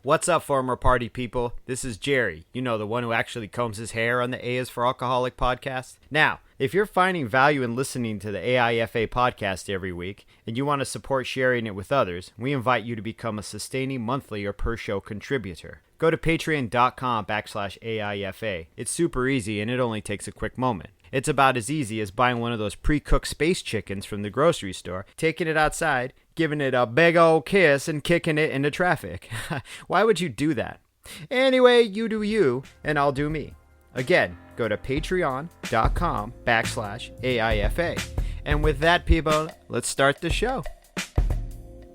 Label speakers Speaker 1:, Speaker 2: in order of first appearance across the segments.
Speaker 1: What's up, former party people? This is Jerry, you know, the one who actually combs his hair on the A is for Alcoholic podcast. Now, if you're finding value in listening to the AIFA podcast every week, and you want to support sharing it with others, we invite you to become a sustaining monthly or per show contributor. Go to patreon.com/AIFA. It's super easy and it only takes a quick moment. It's about as easy as buying one of those pre-cooked space chickens from the grocery store, taking it outside, giving it a big old kiss, and kicking it into traffic. Why would you do that? Anyway, you do you, and I'll do me. Again, go to patreon.com/AIFA. And with that, people, let's start the show.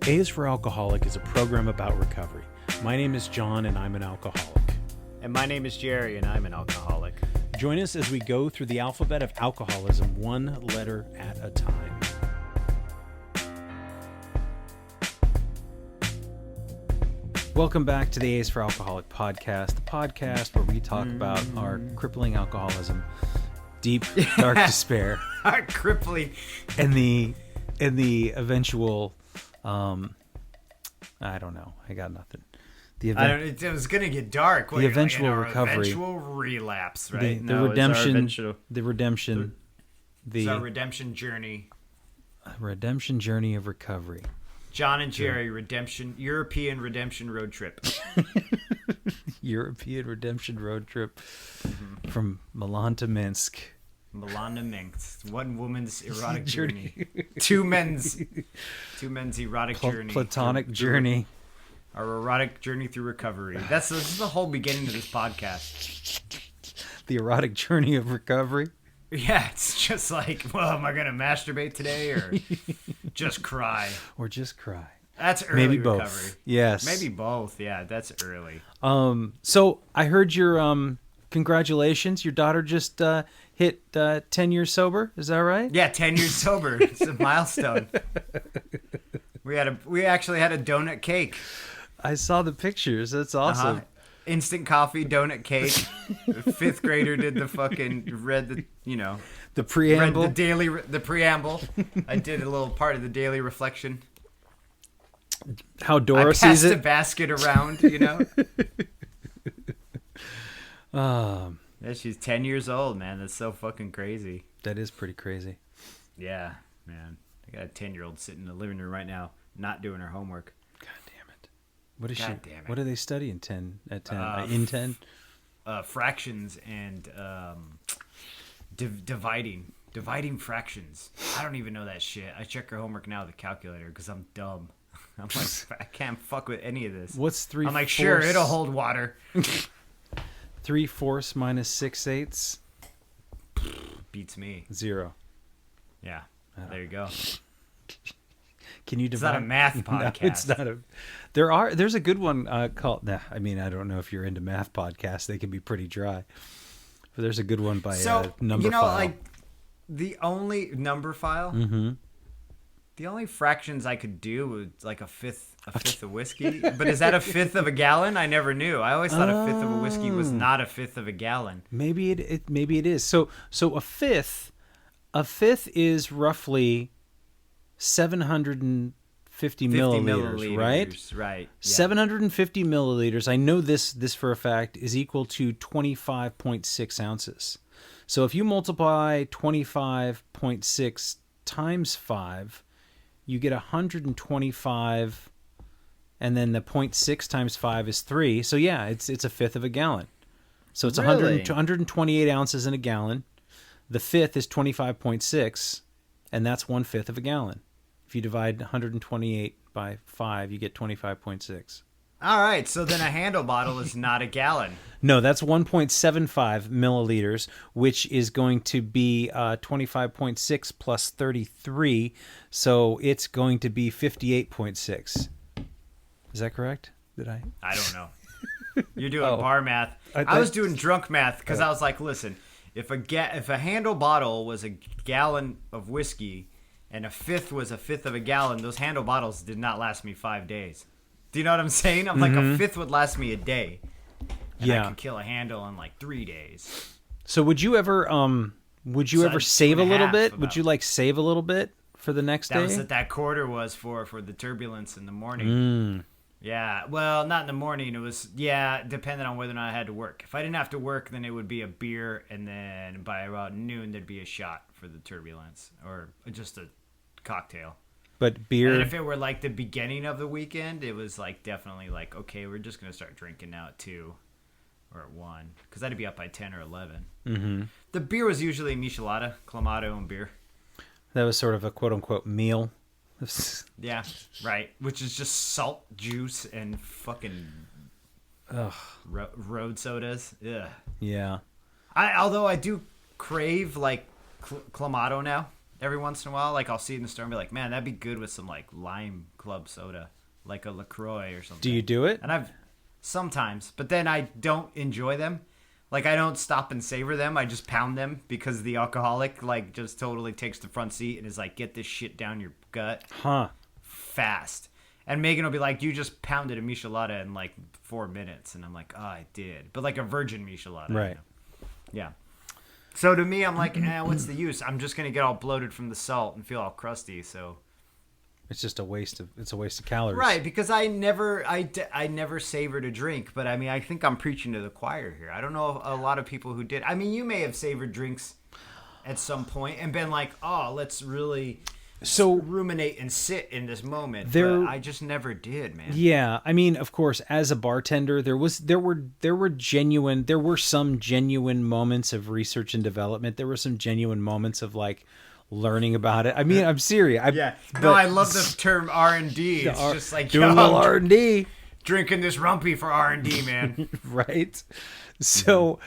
Speaker 2: A is for Alcoholic is a program about recovery. My name is John, and I'm an alcoholic.
Speaker 1: And my name is Jerry, and I'm an alcoholic.
Speaker 2: Join us as we go through the alphabet of alcoholism, one letter at a time. Welcome back to the A's for Alcoholic podcast, the podcast where we talk about our crippling alcoholism, deep, dark despair,
Speaker 1: Our crippling...
Speaker 2: and the eventual, I don't know, I got nothing.
Speaker 1: It was going to get dark.
Speaker 2: The eventual recovery.
Speaker 1: Eventual relapse, right?
Speaker 2: The redemption.
Speaker 1: It's our redemption journey.
Speaker 2: Redemption journey of recovery.
Speaker 1: John and Jerry, European redemption road trip.
Speaker 2: European redemption road trip from Milan to Minsk.
Speaker 1: Milan to Minsk. One woman's erotic journey. Two men's erotic journey.
Speaker 2: Platonic journey.
Speaker 1: Our erotic journey through recovery. This is the whole beginning of this podcast.
Speaker 2: The erotic journey of recovery.
Speaker 1: Yeah, it's just like, well, am I going to masturbate today or just cry?
Speaker 2: Or just cry.
Speaker 1: That's early
Speaker 2: Maybe
Speaker 1: recovery.
Speaker 2: Both. Yes.
Speaker 1: Maybe both. Yeah, that's early.
Speaker 2: So I heard your congratulations. Your daughter just hit 10 years sober. Is that right?
Speaker 1: Yeah, 10 years sober. It's a milestone. We actually had a donut cake.
Speaker 2: I saw the pictures. That's awesome.
Speaker 1: Uh-huh. Instant coffee, donut cake. The fifth grader did the fucking the preamble. Read the preamble. I did a little part of the daily reflection.
Speaker 2: How Dora sees it.
Speaker 1: I passed the basket around, Yeah, she's 10 years old, man. That's so fucking crazy.
Speaker 2: That is pretty crazy.
Speaker 1: Yeah, man. I got a 10-year-old sitting in the living room right now, not doing her homework.
Speaker 2: God damn it. What is she?
Speaker 1: Damn it.
Speaker 2: What do they study in 10? In 10?
Speaker 1: Fractions and dividing fractions. I don't even know that shit. I check her homework now with a calculator because I'm dumb. I'm like, I can't fuck with any of this.
Speaker 2: What's 3/4?
Speaker 1: I'm like, sure, it'll hold water.
Speaker 2: 3/4 minus 6/8?
Speaker 1: Beats me.
Speaker 2: 0.
Speaker 1: Yeah. There you go.
Speaker 2: Can you divide?
Speaker 1: It's not a math podcast.
Speaker 2: No, it's not a. There's a good one called. Nah, I mean, I don't know if you're into math podcasts. They can be pretty dry. But there's a good one by Number File.
Speaker 1: Like the only Number File.
Speaker 2: Mm-hmm.
Speaker 1: The only fractions I could do was like a fifth of whiskey. But is that a fifth of a gallon? I never knew. I always thought a fifth of a whiskey was not a fifth of a gallon.
Speaker 2: Maybe it is. So a fifth is roughly 750 milliliters, right?
Speaker 1: Right. Yeah.
Speaker 2: 750 milliliters. I know this for a fact is equal to 25.6 ounces. So if you multiply 25.6 times 5, you get 125, and then the 0.6 times 5 is 3. So yeah, it's a fifth of a gallon. So it's
Speaker 1: Really?
Speaker 2: 128 ounces in a gallon. The fifth is 25.6, and that's 1/5 of a gallon. If you divide 128 by 5, you get 25.6.
Speaker 1: All right, so then a handle bottle is not a gallon.
Speaker 2: No, that's 1.75 milliliters, which is going to be 25.6 plus 33, so it's going to be 58.6. Is that correct?
Speaker 1: I don't know. You're doing bar math. I was doing drunk math because I was like, listen, if a handle bottle was a gallon of whiskey and a fifth was a fifth of a gallon, those handle bottles did not last me 5 days. Do you know what I'm saying? I'm like, a fifth would last me a day. And I could kill a handle in like 3 days.
Speaker 2: So would you ever save a little bit? Would you like save a little bit for the next day?
Speaker 1: That was what that quarter was for the turbulence in the morning. Yeah, well, not in the morning. It was, depending on whether or not I had to work. If I didn't have to work, then it would be a beer, and then by about noon, there'd be a shot for the turbulence, or just a cocktail.
Speaker 2: But beer...
Speaker 1: And if it were like the beginning of the weekend, it was like definitely like, okay, we're just going to start drinking now at 2 or at 1, because I'd be up by 10 or 11.
Speaker 2: Mm-hmm.
Speaker 1: The beer was usually michelada, clamato, and beer.
Speaker 2: That was sort of a quote-unquote meal.
Speaker 1: Yeah, right. Which is just salt, juice, and fucking road sodas. Ugh.
Speaker 2: Yeah.
Speaker 1: Although I do crave like clamato now every once in a while. Like I'll see it in the store and be like, man, that'd be good with some like lime club soda, like a LaCroix or something.
Speaker 2: Do you do it?
Speaker 1: And I've sometimes, but then I don't enjoy them. Like I don't stop and savor them. I just pound them because the alcoholic like just totally takes the front seat and is like, get this shit down your gut. Fast. And Megan will be like, you just pounded a michelada in like 4 minutes. And I'm like, oh, I did. But like a virgin michelada.
Speaker 2: Right.
Speaker 1: You know? Yeah. So to me, I'm like, what's the use? I'm just going to get all bloated from the salt and feel all crusty. So
Speaker 2: it's just a waste of calories.
Speaker 1: Right, because I never savored a drink, but I mean, I think I'm preaching to the choir here. I don't know a lot of people who did. I mean, you may have savored drinks at some point and been like, "Oh, let's really ruminate and sit in this moment." But I just never did, man.
Speaker 2: Yeah, I mean, of course, as a bartender, there were some genuine moments of research and development. There were some genuine moments of like learning about it. I mean, I'm serious.
Speaker 1: I love the term R&D. It's just like
Speaker 2: doing a little R&D,
Speaker 1: drinking this rumpy for R&D, man.
Speaker 2: Right. So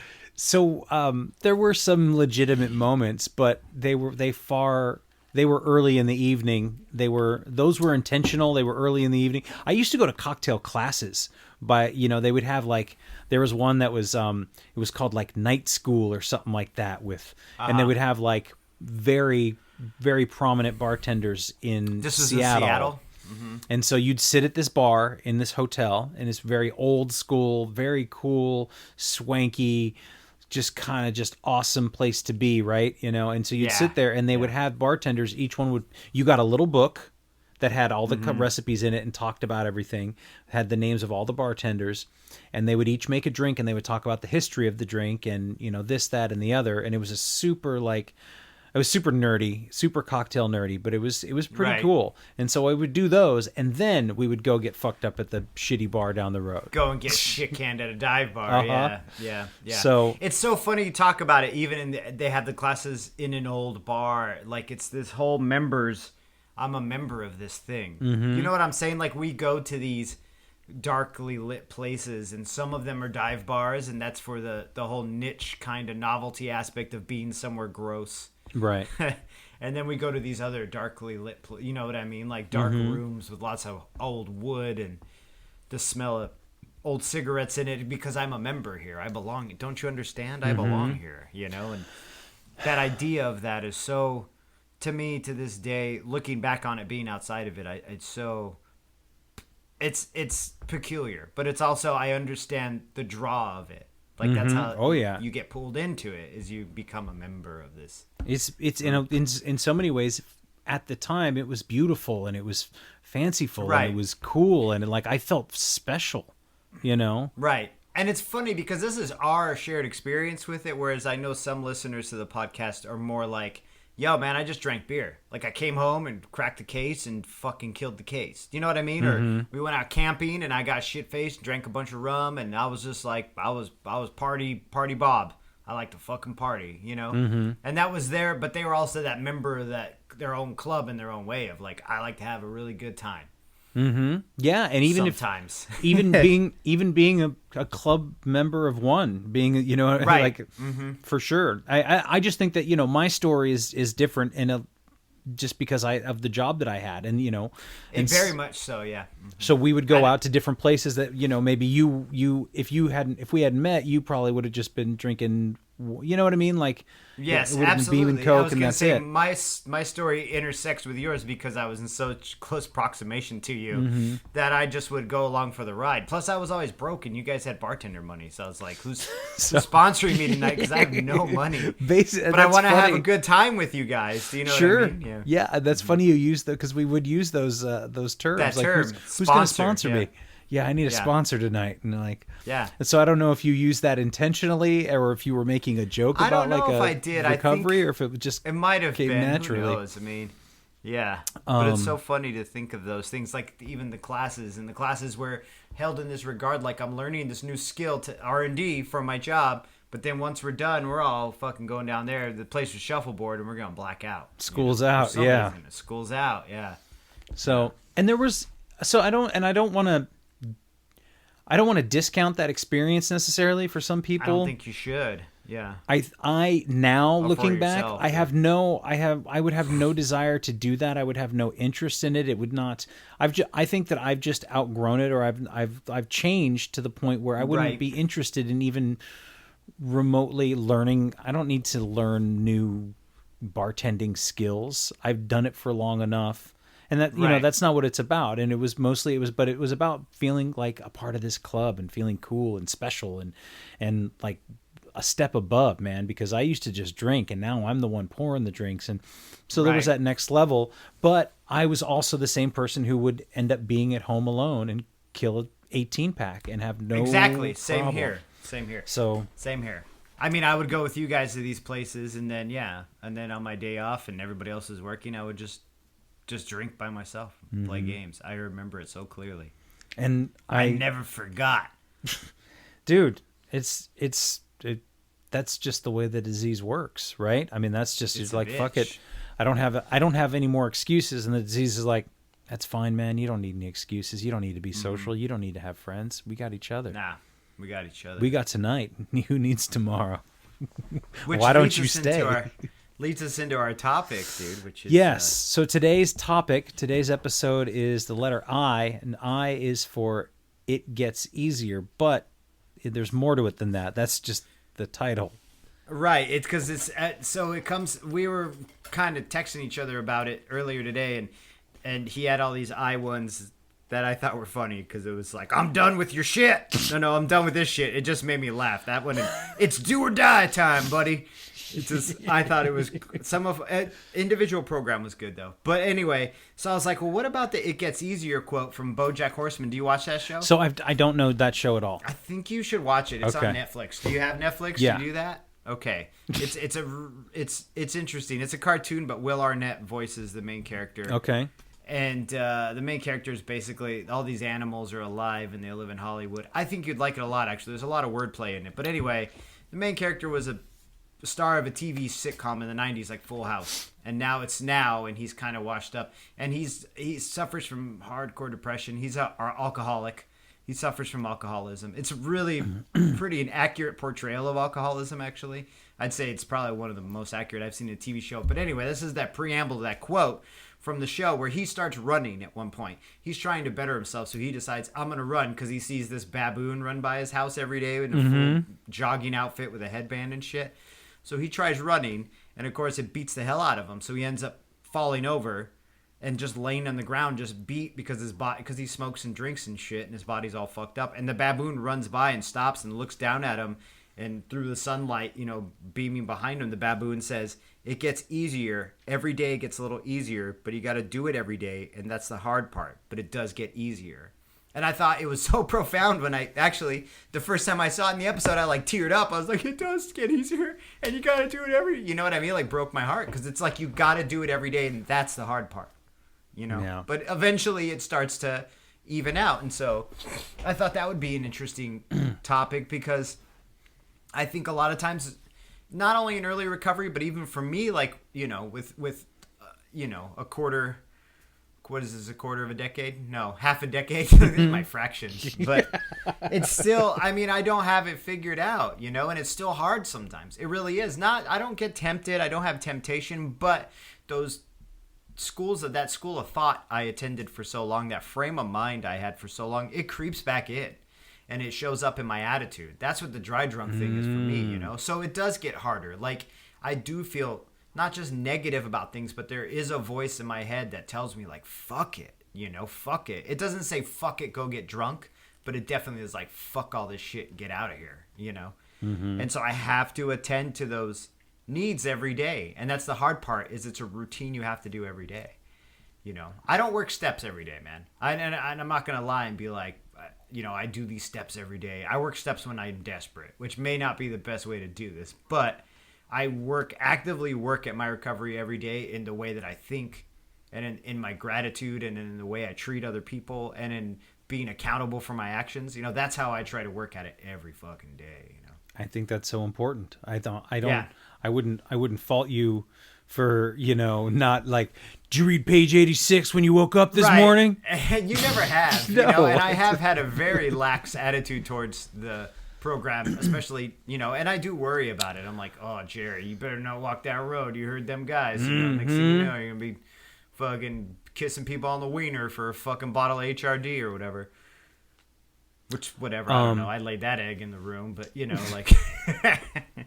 Speaker 2: there were some legitimate moments, but they were early in the evening. Those were intentional. They were early in the evening. I used to go to cocktail classes. They would have like, there was one that was it was called like Night School or something like that and they would have like very, very prominent bartenders in
Speaker 1: This was
Speaker 2: Seattle.
Speaker 1: in Seattle? Mm-hmm.
Speaker 2: And so you'd sit at this bar in this hotel, and it's very old school, very cool, swanky, just kind of just awesome place to be, right? And so you'd sit there, and they would have bartenders. Each one you got a little book that had all the recipes in it and talked about everything, had the names of all the bartenders, and they would each make a drink, and they would talk about the history of the drink and, this, that, and the other. And it was it was super nerdy, super cocktail nerdy, but it was pretty cool. And so I would do those, and then we would go get fucked up at the shitty bar down the road.
Speaker 1: Go and get shit canned at a dive bar. Yeah.
Speaker 2: So
Speaker 1: it's so funny you talk about it. Even they have the classes in an old bar. Like it's this whole I'm a member of this thing. Mm-hmm. You know what I'm saying? Like we go to these darkly lit places, and some of them are dive bars, and that's for the whole niche kind of novelty aspect of being somewhere gross.
Speaker 2: Right.
Speaker 1: And then we go to these other darkly lit, you know what I mean? Like dark rooms with lots of old wood and the smell of old cigarettes in it because I'm a member here. I belong. Don't you understand? I belong here, And that idea of that is so, to me, to this day, looking back on it, being outside of it, it's peculiar, but it's also, I understand the draw of it. Like that's how you get pulled into it, is you become a member of this.
Speaker 2: It's in so many ways. At the time, it was beautiful and it was fanciful and it was cool and like I felt special,
Speaker 1: Right. And it's funny because this is our shared experience with it, whereas I know some listeners to the podcast are more like, yo, man, I just drank beer. Like I came home and cracked the case and fucking killed the case. Do you know what I mean? Or we went out camping and I got shit faced, drank a bunch of rum, and I was just like, I was party Bob. I like to fucking party, And that was there, but they were also that member of their own club in their own way of like, I like to have a really good time.
Speaker 2: Mm-hmm. Yeah, and even
Speaker 1: sometimes,
Speaker 2: even being a club member of one, being like for sure. I just think that my story is different just because of the job that I had, and
Speaker 1: and very much so, yeah.
Speaker 2: So we would go out to different places that maybe if we hadn't met, you probably would have just been drinking. You know what I mean? Like,
Speaker 1: yes,
Speaker 2: it would have been
Speaker 1: absolutely.
Speaker 2: Beam and Coke,
Speaker 1: I was
Speaker 2: and
Speaker 1: gonna
Speaker 2: that's
Speaker 1: say,
Speaker 2: it.
Speaker 1: My story intersects with yours because I was in such close proximation to you that I just would go along for the ride. Plus, I was always broke, and you guys had bartender money, so I was like, "Who's sponsoring me tonight?" Because I have no money, but I want to have a good time with you guys. Do you know what I mean? Yeah,
Speaker 2: that's funny you use because we would use those terms.
Speaker 1: That
Speaker 2: like,
Speaker 1: term,
Speaker 2: who's going to sponsor me? yeah, I need a sponsor tonight. And like,
Speaker 1: yeah.
Speaker 2: And so I don't know if you used that intentionally or if you were making a joke about
Speaker 1: I don't know
Speaker 2: like
Speaker 1: if
Speaker 2: a
Speaker 1: I did.
Speaker 2: recovery,
Speaker 1: I think
Speaker 2: or if it just
Speaker 1: it might have
Speaker 2: came
Speaker 1: been
Speaker 2: naturally.
Speaker 1: Who knows? I mean, yeah. But it's so funny to think of those things, like even the classes, and the classes were held in this regard, like I'm learning this new skill to R&D for my job. But then once we're done, we're all fucking going down there. The place was shuffleboard, and we're going to black out.
Speaker 2: School's out, yeah.
Speaker 1: School's out, yeah.
Speaker 2: So, and there was, so I don't want to discount that experience necessarily for some people.
Speaker 1: I don't think you should. Yeah.
Speaker 2: I now looking back,
Speaker 1: yourself,
Speaker 2: I would have no desire to do that. I would have no interest in it. It would not. I think that I've just outgrown it, or I've changed to the point where I wouldn't be interested in even remotely learning. I don't need to learn new bartending skills. I've done it for long enough. And that, you know, that's not what it's about. And it was about feeling like a part of this club and feeling cool and special and like a step above, man, because I used to just drink and now I'm the one pouring the drinks. And so there was that next level, but I was also the same person who would end up being at home alone and kill an 18 pack and have no
Speaker 1: Exactly.
Speaker 2: problem.
Speaker 1: Same here.
Speaker 2: So
Speaker 1: same here. I mean, I would go with you guys to these places, and then on my day off and everybody else is working, I would just drink by myself, play games. I remember it so clearly,
Speaker 2: and
Speaker 1: I never forgot.
Speaker 2: Dude, that's just the way the disease works, right? I mean, that's just it's like fuck it. I don't have any more excuses, and the disease is like, that's fine, man. You don't need any excuses. You don't need to be social. You don't need to have friends. We got each other.
Speaker 1: Nah. We got each other.
Speaker 2: We got tonight. Who needs tomorrow? Why don't you stay?
Speaker 1: Leads us into our topic, dude. Which is
Speaker 2: yes. So today's episode is the letter I, and I is for it gets easier. But there's more to it than that. That's just the title.
Speaker 1: Right. It's because it's so it comes. We were kind of texting each other about it earlier today, and he had all these I ones that I thought were funny because it was like, I'm done with your shit. No, I'm done with this shit. It just made me laugh. That one, it's do or die time, buddy. It's just, I thought it was, individual program was good though. But anyway, so I was like, well, what about the It Gets Easier quote from Bojack Horseman? Do you watch that show?
Speaker 2: So I don't know that show at all.
Speaker 1: I think you should watch it. It's on Netflix. Do you have Netflix to do that? Okay. It's interesting. It's a cartoon, but Will Arnett voices the main character.
Speaker 2: Okay.
Speaker 1: And the main character is basically all these animals are alive and they live in Hollywood. I think you'd like it a lot, actually. There's a lot of wordplay in it. But anyway, the main character was a star of a TV sitcom in the 90s, like Full House. And now it's and he's kind of washed up. And he suffers from hardcore depression. He's an alcoholic. He suffers from alcoholism. It's really pretty an accurate portrayal of alcoholism, actually. I'd say it's probably one of the most accurate I've seen in a TV show. But anyway, this is that preamble to that quote from the show where he starts running at one point. He's trying to better himself, so he decides, I'm going to run, because he sees this baboon run by his house every day in a full jogging outfit with a headband and shit. So he tries running, and of course it beats the hell out of him. So he ends up falling over and just laying on the ground, just beat because he smokes and drinks and shit, and his body's all fucked up. And the baboon runs by and stops and looks down at him, and through the sunlight, beaming behind him, the baboon says, it gets easier. Every day it gets a little easier, but you got to do it every day, and that's the hard part. But it does get easier. And I thought it was so profound when the first time I saw it in the episode, I teared up. I was like, it does get easier, and you got to do it you know what I mean? Broke my heart, because it's like you got to do it every day, and that's the hard part, Yeah. But eventually it starts to even out, and so I thought that would be an interesting topic, because I think a lot of times, not only in early recovery, but even for me, with a quarter. What is this, a quarter of a decade? No, half a decade. My fractions. But it's still, I don't have it figured out, and it's still hard sometimes. It really is. I don't get tempted. I don't have temptation, but those that school of thought I attended for so long, that frame of mind I had for so long, it creeps back in. And it shows up in my attitude. That's what the dry drunk thing is for me, So it does get harder. I do feel not just negative about things, but there is a voice in my head that tells me, fuck it, fuck it. It doesn't say, fuck it, go get drunk, but it definitely is fuck all this shit, get out of here, And so I have to attend to those needs every day. And that's the hard part, is it's a routine you have to do every day. I don't work steps every day, man. And I'm not going to lie and be like, I do these steps every day. I work steps when I'm desperate, which may not be the best way to do this, but I actively work at my recovery every day in the way that I think, and in my gratitude, and in the way I treat other people, and in being accountable for my actions. That's how I try to work at it every fucking day.
Speaker 2: I think that's so important. I wouldn't fault you for, not like, did you read page 86 when you woke up this morning?
Speaker 1: And you never have,
Speaker 2: No.
Speaker 1: And I have had a very lax attitude towards the program, especially, and I do worry about it. I'm like, oh, Jerry, you better not walk that road. You heard them guys. Next thing you know, you're going to be fucking kissing people on the wiener for a fucking bottle of HRD or whatever. Whatever, I don't know. I laid that egg in the room, but like,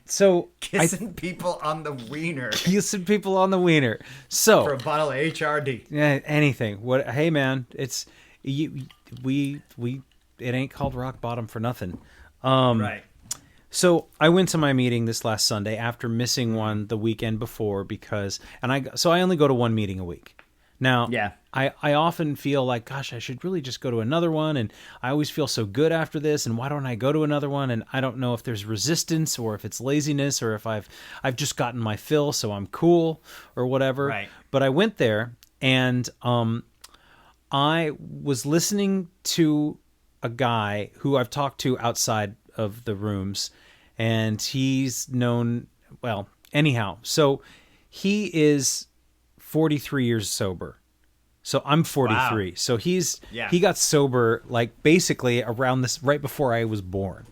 Speaker 2: so
Speaker 1: kissing people on the wiener.
Speaker 2: Kissing people on the wiener. So
Speaker 1: for a bottle of HRD.
Speaker 2: Yeah, anything. What? Hey, man, it's we. It ain't called rock bottom for nothing.
Speaker 1: Right.
Speaker 2: So I went to my meeting this last Sunday after missing one the weekend before I only go to one meeting a week. Now,
Speaker 1: yeah.
Speaker 2: I often feel like, gosh, I should really just go to another one, and I always feel so good after this, and why don't I go to another one? And I don't know if there's resistance or if it's laziness or if I've just gotten my fill, so I'm cool or whatever.
Speaker 1: Right.
Speaker 2: But I went there, and I was listening to a guy who I've talked to outside of the rooms, and he's known, well, anyhow, so he is 43 years sober. So I'm 43. Wow. So he got sober like basically around this, right before I was born.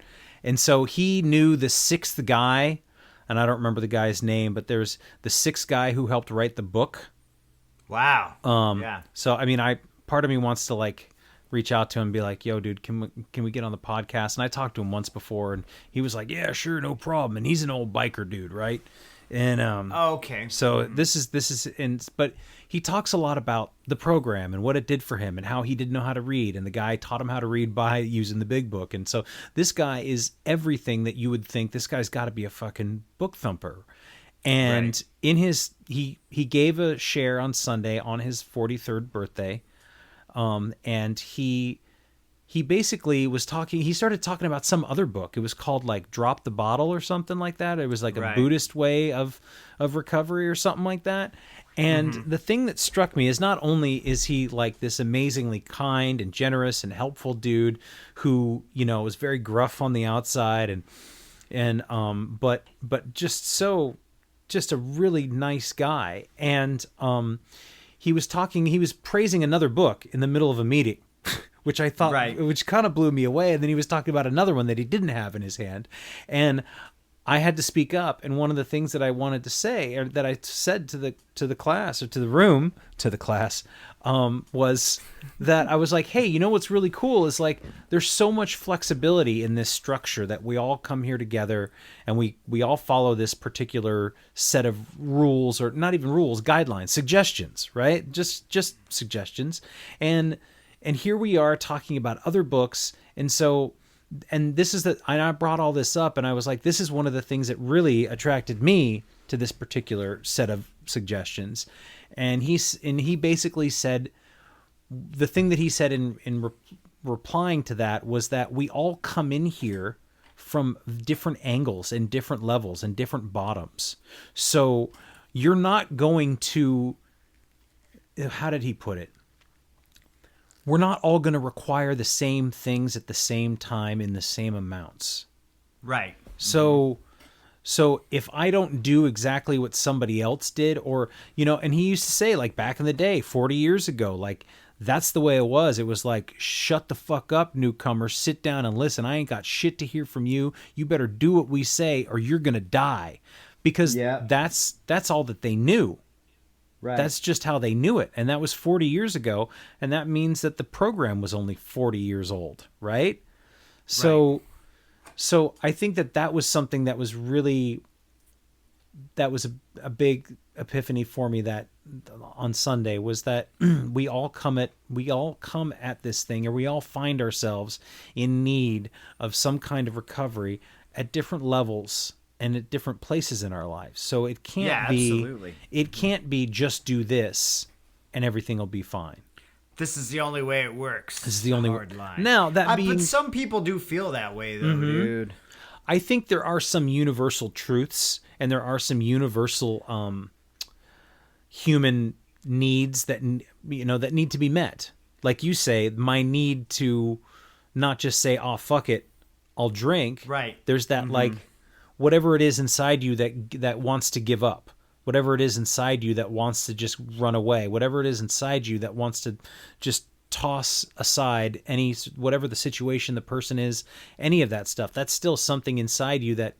Speaker 2: And so he knew the sixth guy, and I don't remember the guy's name, but there's the sixth guy who helped write the book.
Speaker 1: Wow. Yeah.
Speaker 2: So, I mean, part of me wants to like reach out to him and be like, yo, dude, can we get on the podcast? And I talked to him once before, and he was like, yeah, sure, no problem. And he's an old biker dude, right? And
Speaker 1: okay.
Speaker 2: So this is but he talks a lot about the program and what it did for him and how he didn't know how to read, and the guy taught him how to read by using the big book. And so this guy is everything that you would think. This guy's got to be a fucking book thumper. And right. In his he gave a share on Sunday on his 43rd birthday. And he basically was he started talking about some other book. It was called like Drop the Bottle or something like that. It was like a Buddhist way of recovery or something like that. And the thing that struck me is not only is he like this amazingly kind and generous and helpful dude who, was very gruff on the outside but just a really nice guy. And, he was praising another book in the middle of a meeting, which I thought, which kind of blew me away. And then he was talking about another one that he didn't have in his hand. And I had to speak up. And one of the things that I wanted to say, or that I said to the class, or to the class, was that I was like, hey, what's really cool is like, there's so much flexibility in this structure that we all come here together and we all follow this particular set of rules, or not even rules, guidelines, suggestions, right? Just suggestions. And here we are talking about other books. And so, and I brought all this up, and I was like, this is one of the things that really attracted me to this particular set of suggestions. And he basically said, the thing that he said in replying to that was that we all come in here from different angles and different levels and different bottoms. So you're not going to, how did he put it? We're not all going to require the same things at the same time in the same amounts.
Speaker 1: Right.
Speaker 2: So if I don't do exactly what somebody else did, or, and he used to say, like, back in the day, 40 years ago, like, that's the way it was. It was like, shut the fuck up, newcomer, sit down and listen. I ain't got shit to hear from you. You better do what we say or you're going to die. Because that's all that they knew. Right. That's just how they knew it. And that was 40 years ago. And that means that the program was only 40 years old, right? So I think that was something that was really, that was a big epiphany for me that on Sunday, was that we all come at this thing, or we all find ourselves in need of some kind of recovery at different levels and at different places in our lives. So it can't be, absolutely. It can't be just do this and everything will be fine.
Speaker 1: this is the only way it works.
Speaker 2: This is the only
Speaker 1: hard line.
Speaker 2: Now that being,
Speaker 1: but some people do feel that way though, dude.
Speaker 2: I think there are some universal truths, and there are some universal human needs that that need to be met. Like you say, my need to not just say, "Oh, fuck it, I'll drink."
Speaker 1: Right.
Speaker 2: There's that like whatever it is inside you that wants to give up. Whatever it is inside you that wants to just run away, whatever it is inside you that wants to just toss aside whatever the situation, the person is, any of that stuff, that's still something inside you that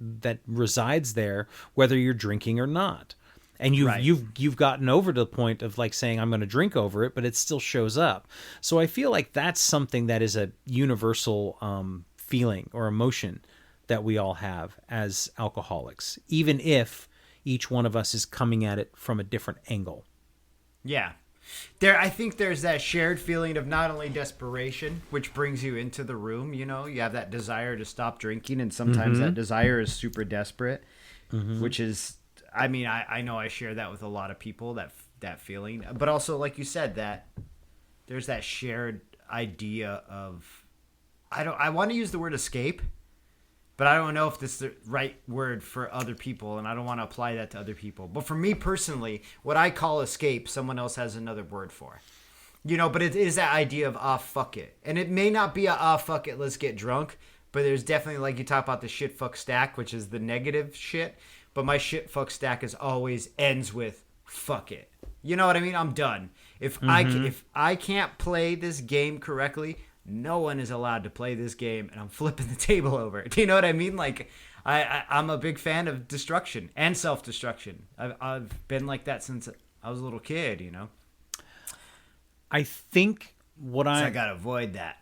Speaker 2: resides there, whether you're drinking or not. And you've gotten over to the point of like saying, I'm going to drink over it, but it still shows up. So I feel like that's something that is a universal feeling or emotion that we all have as alcoholics, even if each one of us is coming at it from a different angle.
Speaker 1: Yeah. I think there's that shared feeling of not only desperation, which brings you into the room, you have that desire to stop drinking, and sometimes that desire is super desperate, which is, I mean, I know I share that with a lot of people, that feeling, but also, like you said, that there's that shared idea of, I want to use the word escape, but I don't know if this is the right word for other people, and I don't want to apply that to other people. But for me personally, what I call escape, someone else has another word for. But it is that idea of, fuck it. And it may not be fuck it, let's get drunk. But there's definitely, like you talk about the shit, fuck, stack, which is the negative shit. But my shit, fuck, stack always ends with, fuck it. You know what I mean? I'm done. If I can't play this game correctly, no one is allowed to play this game, and I'm flipping the table over. Do you know what I mean? Like, I'm a big fan of destruction and self-destruction. I've been like that since I was a little kid,
Speaker 2: I think
Speaker 1: I gotta avoid that.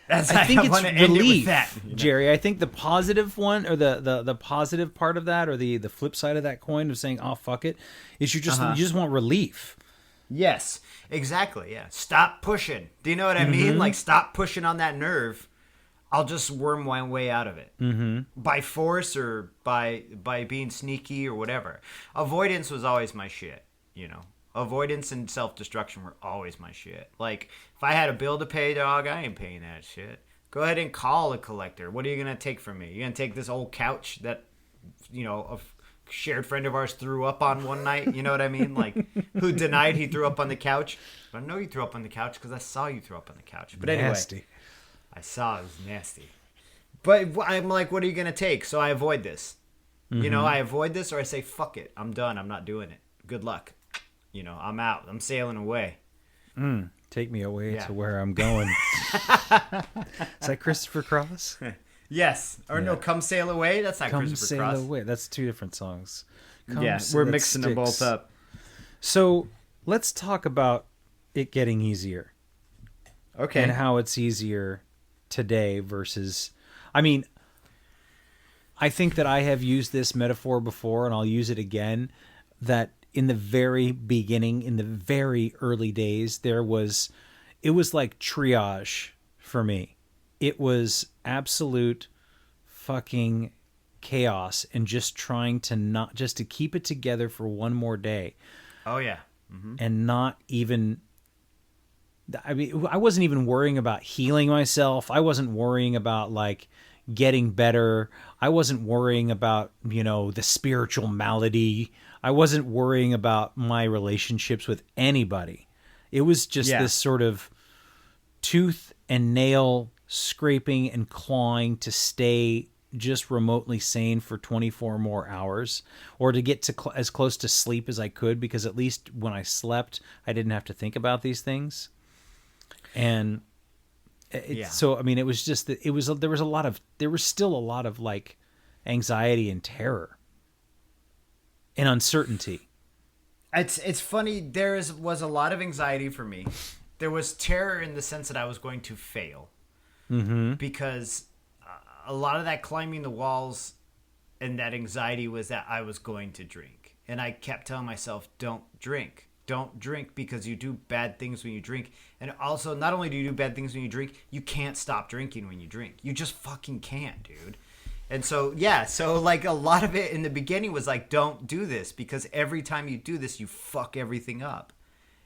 Speaker 2: I think it's relief, Jerry. I think the positive one, or the positive part of that, or the flip side of that coin of saying, "Oh, fuck it," is you just want relief.
Speaker 1: Yes, exactly. Yeah. Stop pushing. Do you know what I mean? Like, stop pushing on that nerve. I'll just worm my way out of it by force or by being sneaky or whatever. Avoidance was always my shit. Avoidance and self-destruction were always my shit. Like, if I had a bill to pay, dog, I ain't paying that shit. Go ahead and call a collector. What are you gonna take from me? You gonna take this old couch that, a shared friend of ours threw up on one night, you know what I mean? Like, who denied he threw up on the couch? But I know you threw up on the couch because I saw you throw up on the couch. But anyway,
Speaker 2: nasty.
Speaker 1: I saw it was nasty. But I'm like, what are you going to take? So I avoid this. I avoid this, or I say, fuck it. I'm done. I'm not doing it. Good luck. I'm out. I'm sailing away.
Speaker 2: Take me away to where I'm going. Is that Christopher Cross?
Speaker 1: Yes. Or no, Come Sail Away. That's not
Speaker 2: Come
Speaker 1: Christopher
Speaker 2: Sail
Speaker 1: Cross.
Speaker 2: Away. That's two different songs.
Speaker 1: We're mixing them both up.
Speaker 2: So let's talk about it getting easier.
Speaker 1: Okay.
Speaker 2: And how it's easier today versus... I mean, I think that I have used this metaphor before, and I'll use it again, that in the very beginning, in the very early days, it was like triage for me. It was absolute fucking chaos, and just trying to keep it together for one more day.
Speaker 1: Oh yeah.
Speaker 2: And not even, I mean, I wasn't even worrying about healing myself. I wasn't worrying about like getting better. I wasn't worrying about, the spiritual malady. I wasn't worrying about my relationships with anybody. It was just this sort of tooth and nail scraping and clawing to stay just remotely sane for 24 more hours, or to get to as close to sleep as I could, because at least when I slept, I didn't have to think about these things. And so, I mean, it was just that there was still a lot of like anxiety and terror and uncertainty.
Speaker 1: It's funny. Was a lot of anxiety for me. There was terror in the sense that I was going to fail, because a lot of that climbing the walls and that anxiety was that I was going to drink. And I kept telling myself, don't drink. Don't drink, because you do bad things when you drink. And also, not only do you do bad things when you drink, you can't stop drinking when you drink. You just fucking can't, dude. And so, so like a lot of it in the beginning was like, don't do this, because every time you do this, you fuck everything up.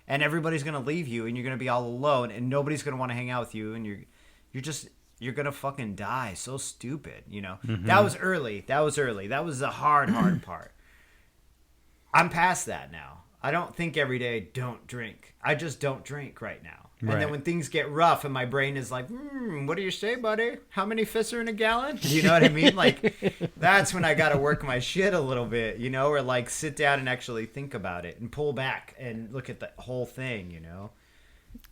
Speaker 1: and everybody's gonna leave you, and you're gonna be all alone, and nobody's gonna want to hang out with you, and you're gonna fucking die. So stupid, you know. That was early. That was the hard part. I'm past that now. I don't think every day, don't drink. I just don't drink right now. And then when things get rough and my brain is like, what do you say, buddy? How many fists are in a gallon? You know what I mean? Like, that's when I got to work my shit a little bit, you know, or like sit down and actually think about it and pull back and look at the whole thing, you know?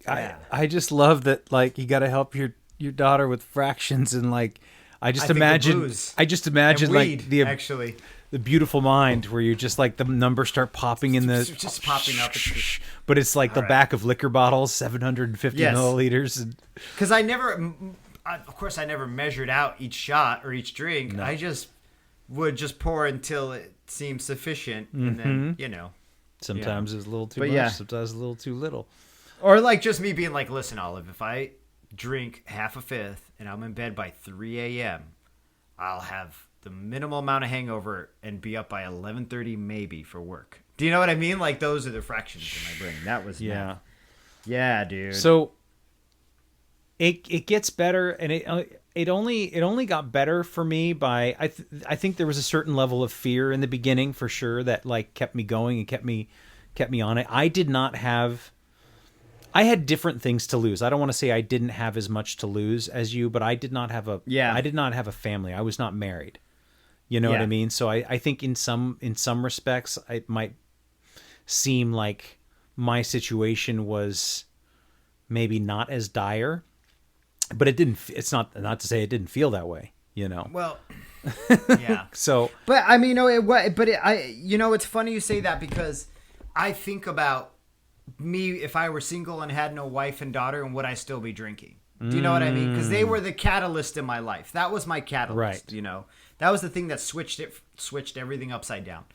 Speaker 2: Yeah. I just love that, like, you got to help your daughter with fractions and like, I just imagine like the beautiful mind where you're just like the numbers start popping in the
Speaker 1: just popping up,
Speaker 2: but it's like the back of liquor bottles, 750 milliliters.
Speaker 1: Because I never measured out each shot or each drink. No. I just would just pour until it seemed sufficient, and then you know,
Speaker 2: sometimes it's a little too much, sometimes a little too little,
Speaker 1: or like just me being like, listen, Olive, if I drink half a fifth and I'm in bed by 3 a.m., I'll have the minimal amount of hangover and be up by 11:30 maybe for work. Do you know what I mean? Like, those are the fractions in my brain. That was math. Yeah, dude.
Speaker 2: So it gets better, and it only got better for me by I think there was a certain level of fear in the beginning for sure that like kept me going and kept me on it. I had different things to lose. I don't want to say I didn't have as much to lose as you, but I did not have a family. I was not married. You know what I mean? So I think in some respects it might seem like my situation was maybe not as dire, but it's not to say it didn't feel that way, you know.
Speaker 1: Well, yeah.
Speaker 2: So,
Speaker 1: but I mean, it's funny you say that, because I think about me if I were single and had no wife and daughter, and would I still be drinking? Do you know what I mean? Because they were the catalyst in my life. That was my catalyst, right. You know. That was the thing that switched everything upside down.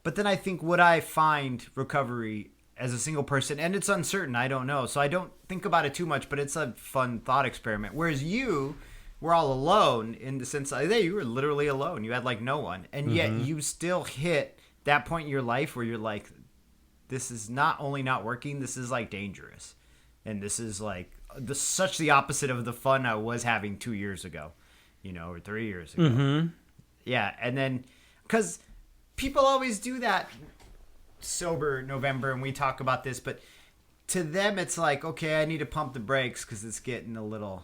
Speaker 1: But then I think, would I find recovery as a single person? And it's uncertain. I don't know. So I don't think about it too much, but it's a fun thought experiment. Whereas you were all alone in the sense that you were literally alone. You had like no one. And yet you still hit that point in your life where you're like, this is not only not working, this is like dangerous. And this is like such the opposite of the fun I was having 2 years ago, you know, or 3 years ago. Yeah. And then, because people always do that sober November, and we talk about this, but to them it's like, okay, I need to pump the brakes because it's getting a little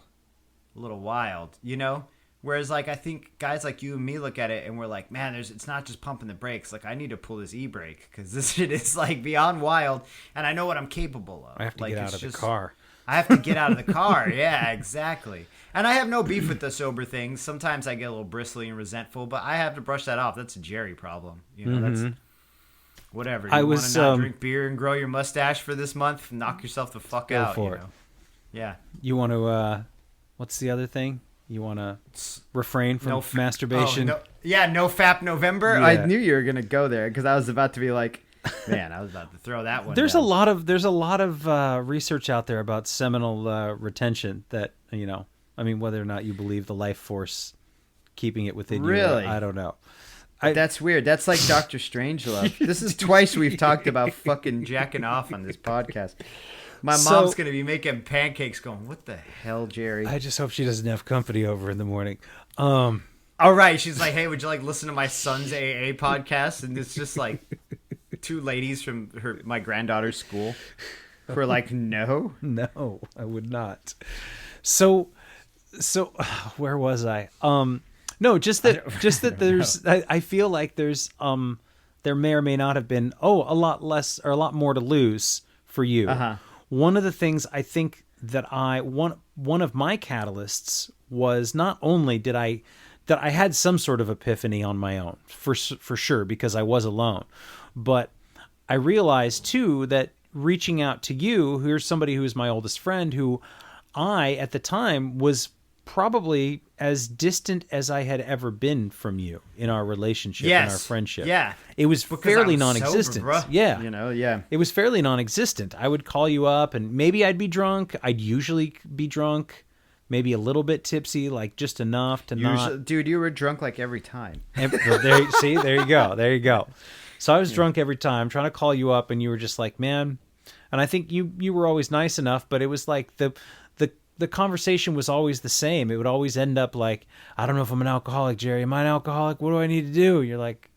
Speaker 1: wild, you know? Whereas like I think guys like you and me look at it and we're like, man, it's not just pumping the brakes. Like, I need to pull this e-brake because this shit is like beyond wild, and I know what I'm capable of.
Speaker 2: I have to get out of the car.
Speaker 1: I have to get out of the car. Yeah, exactly. And I have no beef with the sober things. Sometimes I get a little bristly and resentful, but I have to brush that off. That's a Jerry problem. You know, that's whatever. You want to not drink beer and grow your mustache for this month? Knock yourself the fuck out. Go for it. Yeah.
Speaker 2: You want to, what's the other thing? You want to refrain from masturbation?
Speaker 1: Oh, no FAP November. Yeah. I knew you were going to go there because I was about to be like, man, I was about to throw that one.
Speaker 2: There's a lot of research out there about seminal retention that, you know, I mean, whether or not you believe the life force keeping it within you, I don't know.
Speaker 1: That's weird. That's like Dr. Strangelove. This is twice we've talked about fucking jacking off on this podcast. My mom's going to be making pancakes going, what the hell, Jerry?
Speaker 2: I just hope she doesn't have company over in the morning.
Speaker 1: All right. She's like, hey, would you like listen to my son's AA podcast? And it's just like two ladies from my granddaughter's school who are like, no,
Speaker 2: I would not. So where was I? No, just that there's, I feel like there's, there may or may not have been, a lot less or a lot more to lose for you. One of the things I think that one of my catalysts was not only that I had some sort of epiphany on my own for sure, because I was alone, but I realized too that reaching out to you, who's somebody who is my oldest friend, who I at the time was probably as distant as I had ever been from you in our relationship and our friendship.
Speaker 1: Yeah.
Speaker 2: It was fairly non-existent.
Speaker 1: Sober,
Speaker 2: yeah.
Speaker 1: You know, yeah.
Speaker 2: It was fairly non-existent. I would call you up and maybe I'd be drunk. I'd usually be drunk, maybe a little bit tipsy, like just enough to not.
Speaker 1: Dude, you were drunk like every time.
Speaker 2: There you go. So I was drunk every time, trying to call you up, and you were just like, man, And I think you were always nice enough, but it was like the conversation was always the same. It would always end up like, I don't know if I'm an alcoholic, Jerry. Am I an alcoholic? What do I need to do? You're like,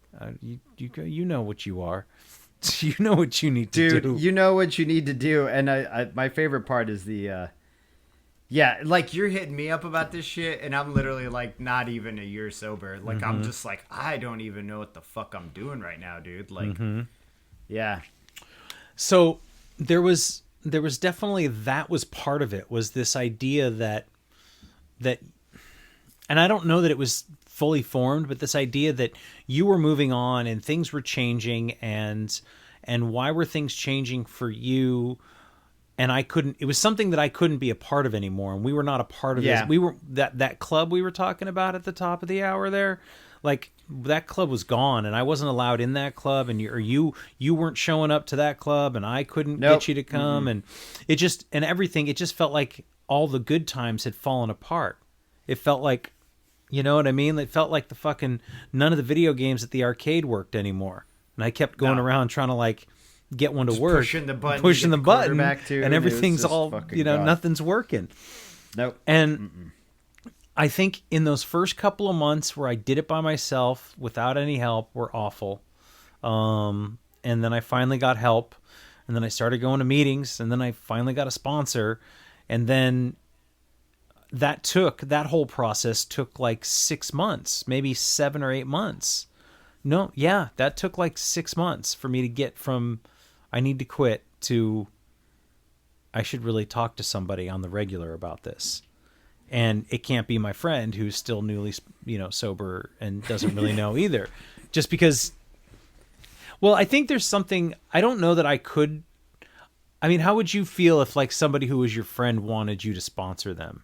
Speaker 2: you know what you are. You know what you need to do.
Speaker 1: Dude, you know what you need to do. And I my favorite part is the, yeah, like you're hitting me up about this shit, and I'm literally like not even a year sober. Like I'm just like, I don't even know what the fuck I'm doing right now, dude. Like, yeah.
Speaker 2: So there was definitely, that was part of it, was this idea that, and I don't know that it was fully formed, but this idea that you were moving on and things were changing, and why were things changing for you? And it was something that I couldn't be a part of anymore. And we were not a part of this. We were that club we were talking about at the top of the hour there, like that club was gone, and I wasn't allowed in that club, and you weren't showing up to that club, and I couldn't get you to come. And it just felt like all the good times had fallen apart. It felt like, you know what I mean? It felt like none of the video games at the arcade worked anymore. And I kept going around trying to like get one to
Speaker 1: just
Speaker 2: work,
Speaker 1: pushing the button,
Speaker 2: and everything's all, nothing's working.
Speaker 1: Nope.
Speaker 2: And I think in those first couple of months where I did it by myself without any help were awful. And then I finally got help, and then I started going to meetings, and then I finally got a sponsor. And then that whole process took like 6 months, maybe 7 or 8 months. No, yeah, that took like 6 months for me to get from I need to quit to I should really talk to somebody on the regular about this. And it can't be my friend who's still newly, sober and doesn't really know either. Just because, well, I think there's something, I don't know that I could. I mean, how would you feel if like somebody who was your friend wanted you to sponsor them?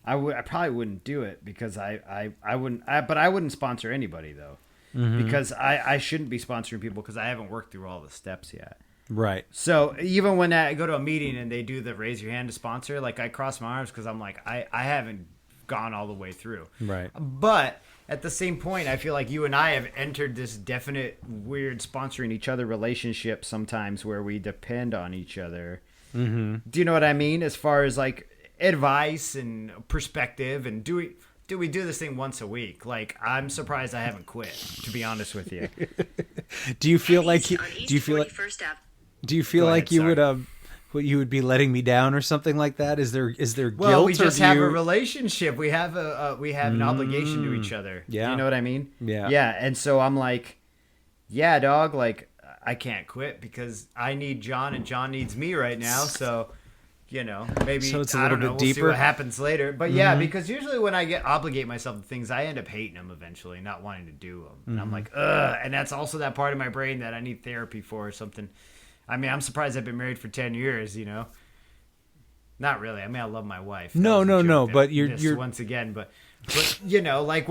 Speaker 1: I probably wouldn't do it because I wouldn't sponsor anybody though. Because I shouldn't be sponsoring people because I haven't worked through all the steps yet.
Speaker 2: Right.
Speaker 1: So even when I go to a meeting and they do the raise your hand to sponsor, like I cross my arms because I'm like, I haven't gone all the way through.
Speaker 2: Right.
Speaker 1: But at the same point, I feel like you and I have entered this definite weird sponsoring each other relationship sometimes where we depend on each other. Do you know what I mean? As far as like advice and perspective, and do we do this thing once a week? Like, I'm surprised I haven't quit, to be honest with you.
Speaker 2: Do you feel like you would be letting me down or something like that? Is there guilt?
Speaker 1: Well, we just have a relationship. We have an obligation to each other.
Speaker 2: Yeah.
Speaker 1: You know what I mean?
Speaker 2: Yeah.
Speaker 1: Yeah. And so I'm like, yeah, dog, like I can't quit because I need John and John needs me right now. So, maybe
Speaker 2: so it's a
Speaker 1: I
Speaker 2: little
Speaker 1: don't know.
Speaker 2: bit
Speaker 1: We'll
Speaker 2: deeper.
Speaker 1: see what happens later. But yeah, because usually when I obligate myself to things, I end up hating them eventually, not wanting to do them. And I'm like, ugh. And that's also that part of my brain that I need therapy for or something. I mean, I'm surprised I've been married for 10 years, Not really. I mean, I love my wife.
Speaker 2: No. But you're
Speaker 1: once again, but like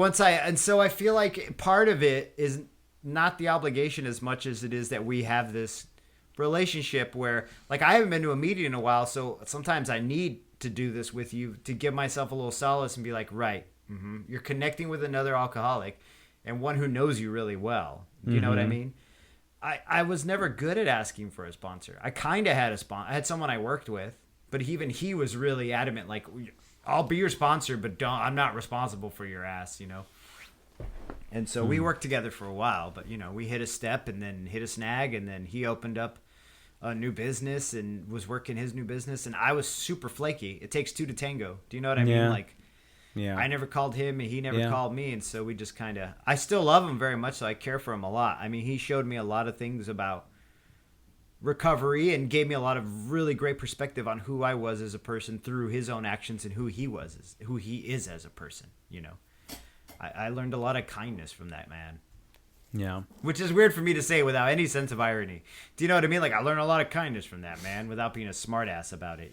Speaker 1: so I feel like part of it is not the obligation as much as it is that we have this relationship where, like, I haven't been to a meeting in a while, so sometimes I need to do this with you to give myself a little solace and be like, right, you're connecting with another alcoholic and one who knows you really well. Do you know what I mean? I was never good at asking for a sponsor. I kind of had I had someone I worked with, but even he was really adamant, like, I'll be your sponsor, but I'm not responsible for your ass, And so we worked together for a while, but we hit a step and then hit a snag, and then he opened up a new business and was working his new business, and I was super flaky. It takes two to tango. Do you know what I mean? Like, I never called him and he never called me, and so we just kind of, I still love him very much, so I care for him a lot. I mean, he showed me a lot of things about recovery and gave me a lot of really great perspective on who I was as a person through his own actions and who he is as a person, I learned a lot of kindness from that man.
Speaker 2: Yeah.
Speaker 1: Which is weird for me to say without any sense of irony. Do you know what I mean? Like, I learned a lot of kindness from that man without being a smartass about it,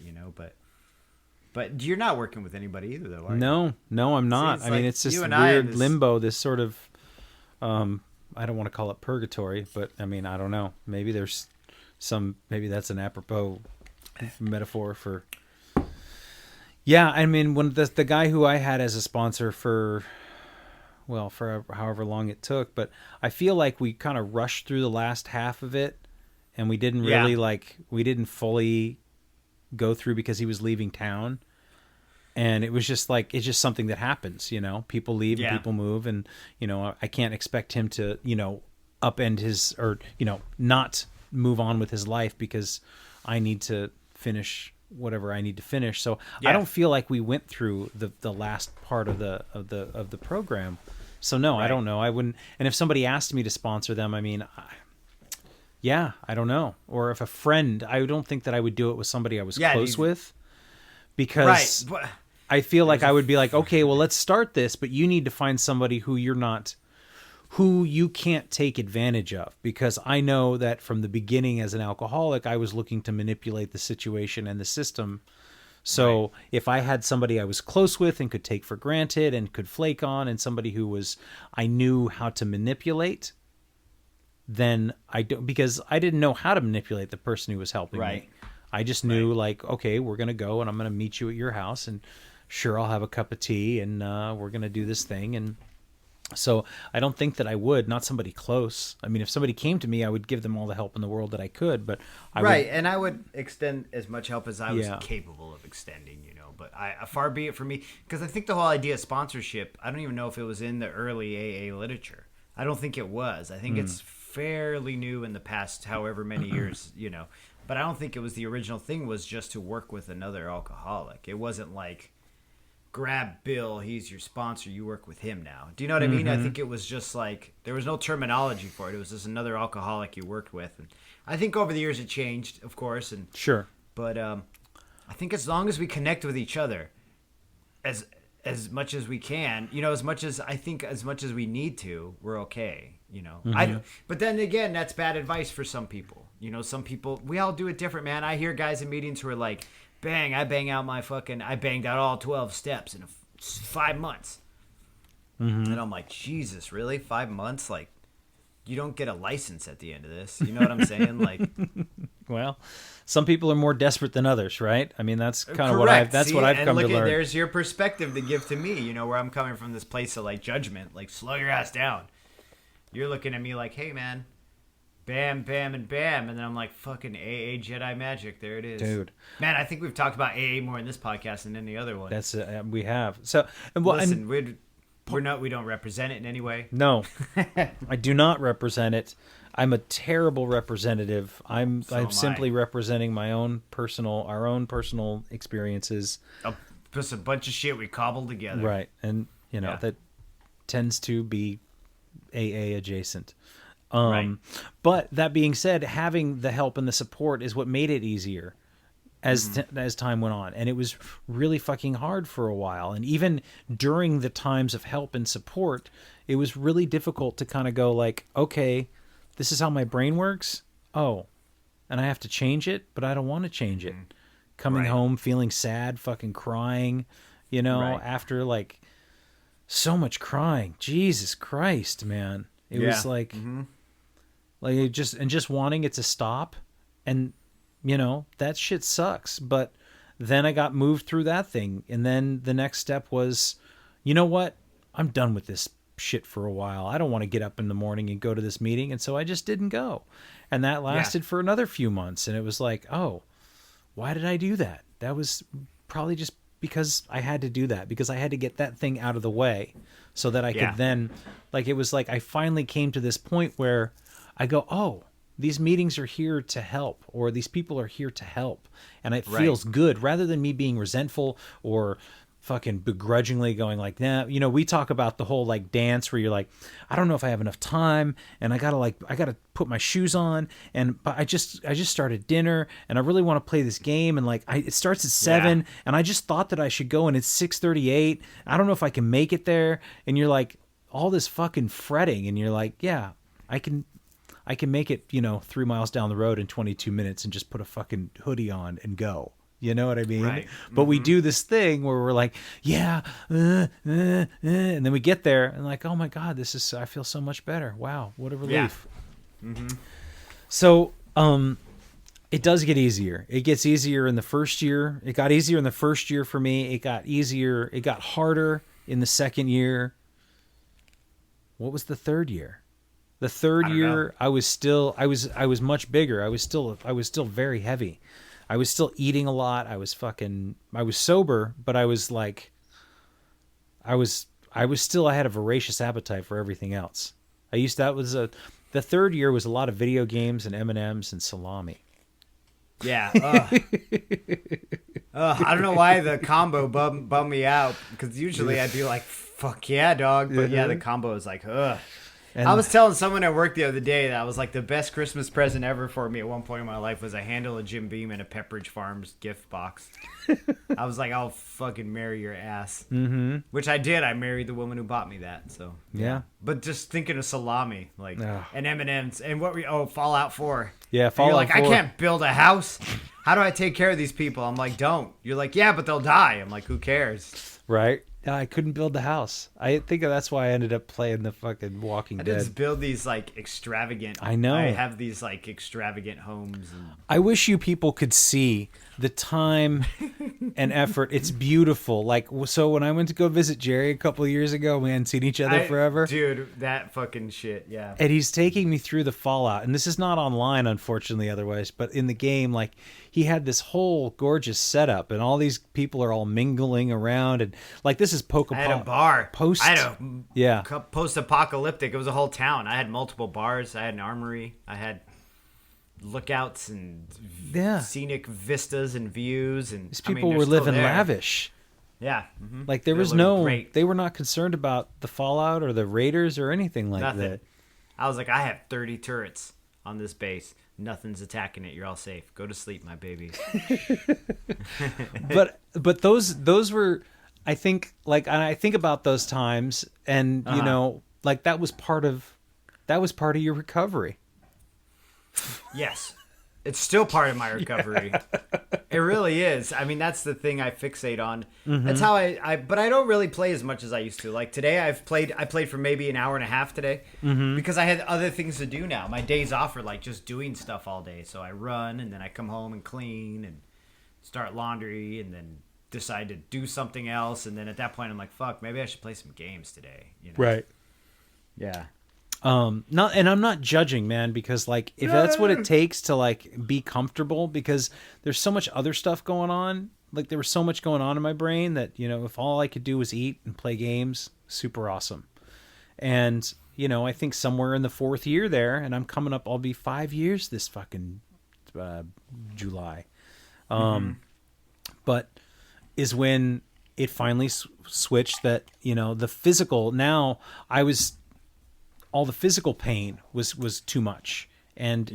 Speaker 1: But you're not working with anybody either, though, are you?
Speaker 2: No, I'm not.
Speaker 1: See,
Speaker 2: I mean, it's just weird limbo, this sort of, I don't want to call it purgatory, but I mean, I don't know. Maybe there's maybe that's an apropos metaphor for, yeah, I mean, when the guy who I had as a sponsor for however long it took, but I feel like we kind of rushed through the last half of it and we didn't really we didn't fully go through because he was leaving town. And it was just like, it's just something that happens, you know, people leave and people move, and, you know, I can't expect him to, you know, upend his, or, you know, not move on with his life because I need to finish whatever I need to finish. So I don't feel like we went through the last part of the program. So no, I don't know. I wouldn't. And if somebody asked me to sponsor them, I mean, I don't know. Or if a friend, I don't think that I would do it with somebody I was close with, because I feel like I would be like, okay, well, let's start this, but you need to find somebody who you can't take advantage of, because I know that from the beginning as an alcoholic, I was looking to manipulate the situation and the system. So if I had somebody I was close with and could take for granted and could flake on, and somebody who I knew how to manipulate, then because I didn't know how to manipulate the person who was helping me. I just knew like, okay, we're going to go and I'm going to meet you at your house, and sure, I'll have a cup of tea, and we're going to do this thing. And so I don't think that I would, not somebody close. I mean, if somebody came to me, I would give them all the help in the world that I could, but
Speaker 1: and I would extend as much help as I was capable of extending, you know, but far be it from me, because I think the whole idea of sponsorship, I don't even know if it was in the early AA literature. I don't think it was. I think it's fairly new in the past, however many years, you know, but I don't think it was the original thing, was just to work with another alcoholic. It wasn't like, grab Bill, he's your sponsor, you work with him now. Do you know what I mean? I think it was just like, there was no terminology for it. It was just another alcoholic you worked with. And I think over the years it changed, of course. And
Speaker 2: sure.
Speaker 1: But I think as long as we connect with each other as much as we can, you know, as much as we need to, we're okay, you know. But then again, that's bad advice for some people. You know, some people, we all do it different, man. I hear guys in meetings who are like, bang, I banged out all 12 steps in 5 months. And I'm like, Jesus, really? 5 months? Like, you don't get a license at the end of this. You know what I'm saying? Like,
Speaker 2: well, some people are more desperate than others, right? I mean, that's kind of what I've come to learn.
Speaker 1: There's your perspective to give to me, you know, where I'm coming from, this place of like judgment, like, slow your ass down. You're looking at me like, hey, man, bam, bam, and bam. And then I'm like, fucking AA Jedi magic. There it is. Dude. Man, I think we've talked about AA more in this podcast than any other one.
Speaker 2: That's we have. So,
Speaker 1: listen, we don't represent it in any way.
Speaker 2: No, I do not represent it. I'm a terrible representative. I'm simply representing our own personal experiences.
Speaker 1: Just a bunch of shit we cobbled together.
Speaker 2: Right. And, you know, that tends to be AA adjacent. But that being said, having the help and the support is what made it easier as time went on. And it was really fucking hard for a while. And even during the times of help and support, it was really difficult to kind of go like, okay, this is how my brain works. Oh, and I have to change it, but I don't want to change it. Coming home, feeling sad, fucking crying, you know, after like so much crying. Jesus Christ, man. It was like... Like just wanting it to stop, and you know that shit sucks. But then I got moved through that thing, and then the next step was, you know what? I'm done with this shit for a while. I don't want to get up in the morning and go to this meeting, and so I just didn't go. And that lasted for another few months, and it was like, oh, why did I do that? That was probably just because I had to do that, because I had to get that thing out of the way so that I could then, like, it was like I finally came to this point where I go, oh, these meetings are here to help, or these people are here to help. And it feels good, rather than me being resentful or fucking begrudgingly going like, nah. You know, we talk about the whole like dance where you're like, I don't know if I have enough time, and I gotta put my shoes on, but I just started dinner, and I really want to play this game, and like it starts at 7, and I just thought that I should go, and it's 6:38. I don't know if I can make it there. And you're like, all this fucking fretting, and you're like, yeah, I can make it, you know, 3 miles down the road in 22 minutes and just put a fucking hoodie on and go. You know what I mean? Right. But we do this thing where we're like, and then we get there and like, oh my God, I feel so much better. Wow, what a relief. Yeah. So, it does get easier. It gets easier in the first year. It got easier in the first year for me. It got harder in the second year. What was the third year? The third year, I was much bigger. I was still very heavy. I was still eating a lot. I was sober, but I was like, I had a voracious appetite for everything else. The third year was a lot of video games and M&Ms and salami.
Speaker 1: Yeah. I don't know why the combo bummed me out, because usually I'd be like, fuck yeah, dog. But yeah, the combo is like, ugh. And I was telling someone at work the other day that was like the best Christmas present ever for me at one point in my life was a handle of Jim Beam and a Pepperidge Farms gift box. I was like, I'll fucking marry your ass. Mm-hmm. Which I did. I married the woman who bought me that. So
Speaker 2: yeah.
Speaker 1: But just thinking of salami, like, and M&Ms, and Fallout 4.
Speaker 2: Yeah, Fallout 4.
Speaker 1: You're like, I can't build a house. How do I take care of these people? I'm like, don't. You're like, yeah, but they'll die. I'm like, who cares?
Speaker 2: Right. I couldn't build the house. I think that's why I ended up playing the fucking Walking Dead.
Speaker 1: I just build these like extravagant.
Speaker 2: I know.
Speaker 1: I have these like extravagant homes. And...
Speaker 2: I wish you people could see the time and effort. It's beautiful. Like, so when I went to go visit Jerry a couple of years ago, we hadn't seen each other forever.
Speaker 1: Dude, that fucking shit. Yeah.
Speaker 2: And he's taking me through the Fallout, and this is not online, unfortunately, otherwise. But in the game, like, he had this whole gorgeous setup, and all these people are all mingling around, and like this is
Speaker 1: I had a bar. Post-apocalyptic. It was a whole town. I had multiple bars. I had an armory. I had lookouts and scenic vistas and views, and
Speaker 2: these people were living lavish.
Speaker 1: Yeah, mm-hmm.
Speaker 2: Like they were not concerned about the Fallout or the Raiders or anything like that.
Speaker 1: I was like, I have 30 turrets on this base. Nothing's attacking it. You're all safe. Go to sleep, my babies.
Speaker 2: but those were, I think, like, and I think about those times, and you know, like that was part of your recovery.
Speaker 1: Yes, it's still part of my recovery. It really is. I mean, that's the thing I fixate on. Mm-hmm. That's how but I don't really play as much as I used to. Like today, I played for maybe an hour and a half today, because I had other things to do now. My days off are like just doing stuff all day. So I run, and then I come home and clean and start laundry, and then decide to do something else. And then at that point, I'm like, fuck, maybe I should play some games today. You know?
Speaker 2: Right.
Speaker 1: Yeah.
Speaker 2: And I'm not judging, man, because like if that's what it takes to like be comfortable, because there's so much other stuff going on. Like there was so much going on in my brain that, you know, if all I could do was eat and play games, super awesome. And, you know, I think somewhere in the 4th year there, and I'm coming up, I'll be 5 years this fucking July. But is when it finally switched that, you know, the physical, now all the physical pain was too much. And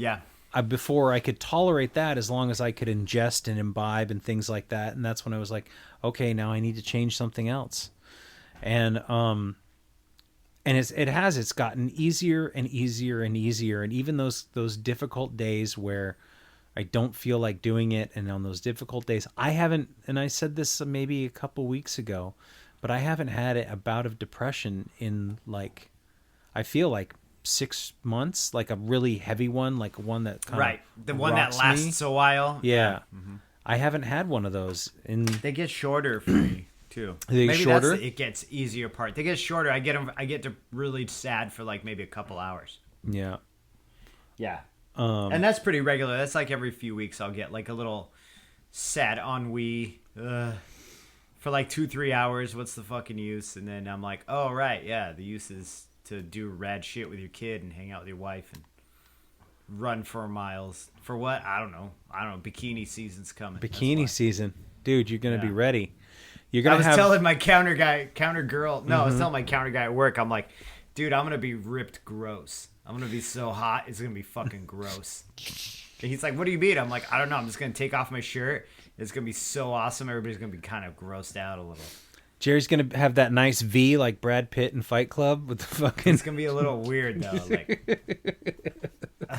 Speaker 2: before I could tolerate that as long as I could ingest and imbibe and things like that. And that's when I was like, okay, now I need to change something else. And it's gotten easier and easier and easier. And even those difficult days where I don't feel like doing it, and on those difficult days, I haven't, and I said this maybe a couple weeks ago, but I haven't had a bout of depression in like, I feel like 6 months, like a really heavy one, like one that kind of
Speaker 1: the one that lasts a while.
Speaker 2: Yeah. Mm-hmm. I haven't had one of those.
Speaker 1: They get shorter for me too.
Speaker 2: Maybe shorter?
Speaker 1: It gets easier part. They get shorter. I get to really sad for like maybe a couple hours.
Speaker 2: Yeah.
Speaker 1: Yeah. And that's pretty regular. That's like every few weeks I'll get like a little sad ennui for like 2-3 hours. What's the fucking use? And then I'm like, oh right, yeah, the use is to do rad shit with your kid and hang out with your wife and run 4 miles. For what? I don't know. Bikini season's coming.
Speaker 2: Bikini season. Dude, you're going to be ready.
Speaker 1: I was telling my counter guy at work, I'm like, dude, I'm going to be ripped gross. I'm going to be so hot, it's going to be fucking gross. And he's like, what do you mean? I'm like, I don't know. I'm just going to take off my shirt. It's going to be so awesome. Everybody's going to be kind of grossed out a little.
Speaker 2: Jerry's going to have that nice V like Brad Pitt in Fight Club with the fucking...
Speaker 1: It's going to be a little weird, though.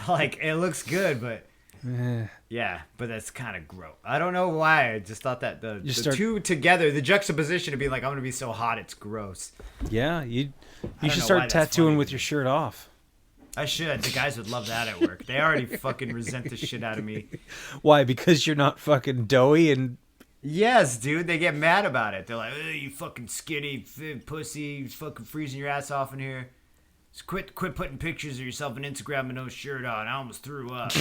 Speaker 1: Like it looks good, but... Yeah, but that's kind of gross. I don't know why. I just thought that the two together, the juxtaposition to be like, I'm going to be so hot, it's gross.
Speaker 2: Yeah, you should start tattooing with your shirt off.
Speaker 1: I should. The guys would love that at work. They already fucking resent the shit out of me.
Speaker 2: Why? Because you're not fucking doughy and...
Speaker 1: Yes, dude. They get mad about it. They're like, you fucking skinny pussy. You fucking freezing your ass off in here. Quit putting pictures of yourself on Instagram with no shirt on. I almost threw up.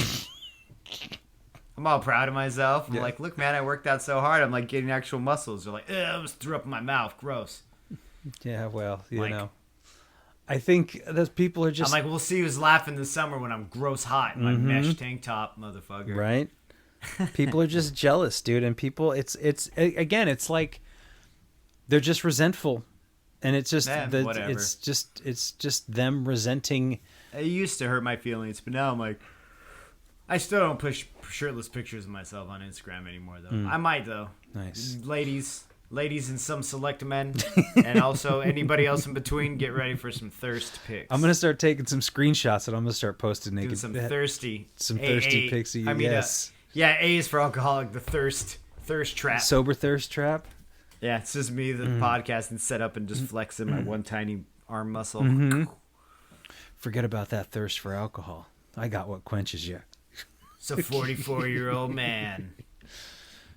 Speaker 1: I'm all proud of myself. I'm like, look, man, I worked out so hard. I'm like getting actual muscles. They're like, I almost threw up in my mouth. Gross.
Speaker 2: Yeah, well, you know. I think those people are just...
Speaker 1: I'm like, we'll see who's laughing this summer when I'm gross hot in my mesh tank top, motherfucker.
Speaker 2: Right? People are just jealous, dude. And people, it's like they're just resentful. And it's just, it's just them resenting.
Speaker 1: It used to hurt my feelings, but now I'm like, I still don't push shirtless pictures of myself on Instagram anymore, though. I might, though.
Speaker 2: Nice.
Speaker 1: Ladies and some select men, and also anybody else in between, get ready for some thirst pics.
Speaker 2: I'm gonna start taking some screenshots, and I'm gonna start posting naked.
Speaker 1: Doing some thirsty
Speaker 2: pics of you. Yes.
Speaker 1: A is for alcoholic. The thirst trap.
Speaker 2: Sober thirst trap.
Speaker 1: Yeah, it's just me, the podcast, and set up and just flexing my one tiny arm muscle.
Speaker 2: Forget about that thirst for alcohol. I got what quenches you.
Speaker 1: It's a 44-year-old man.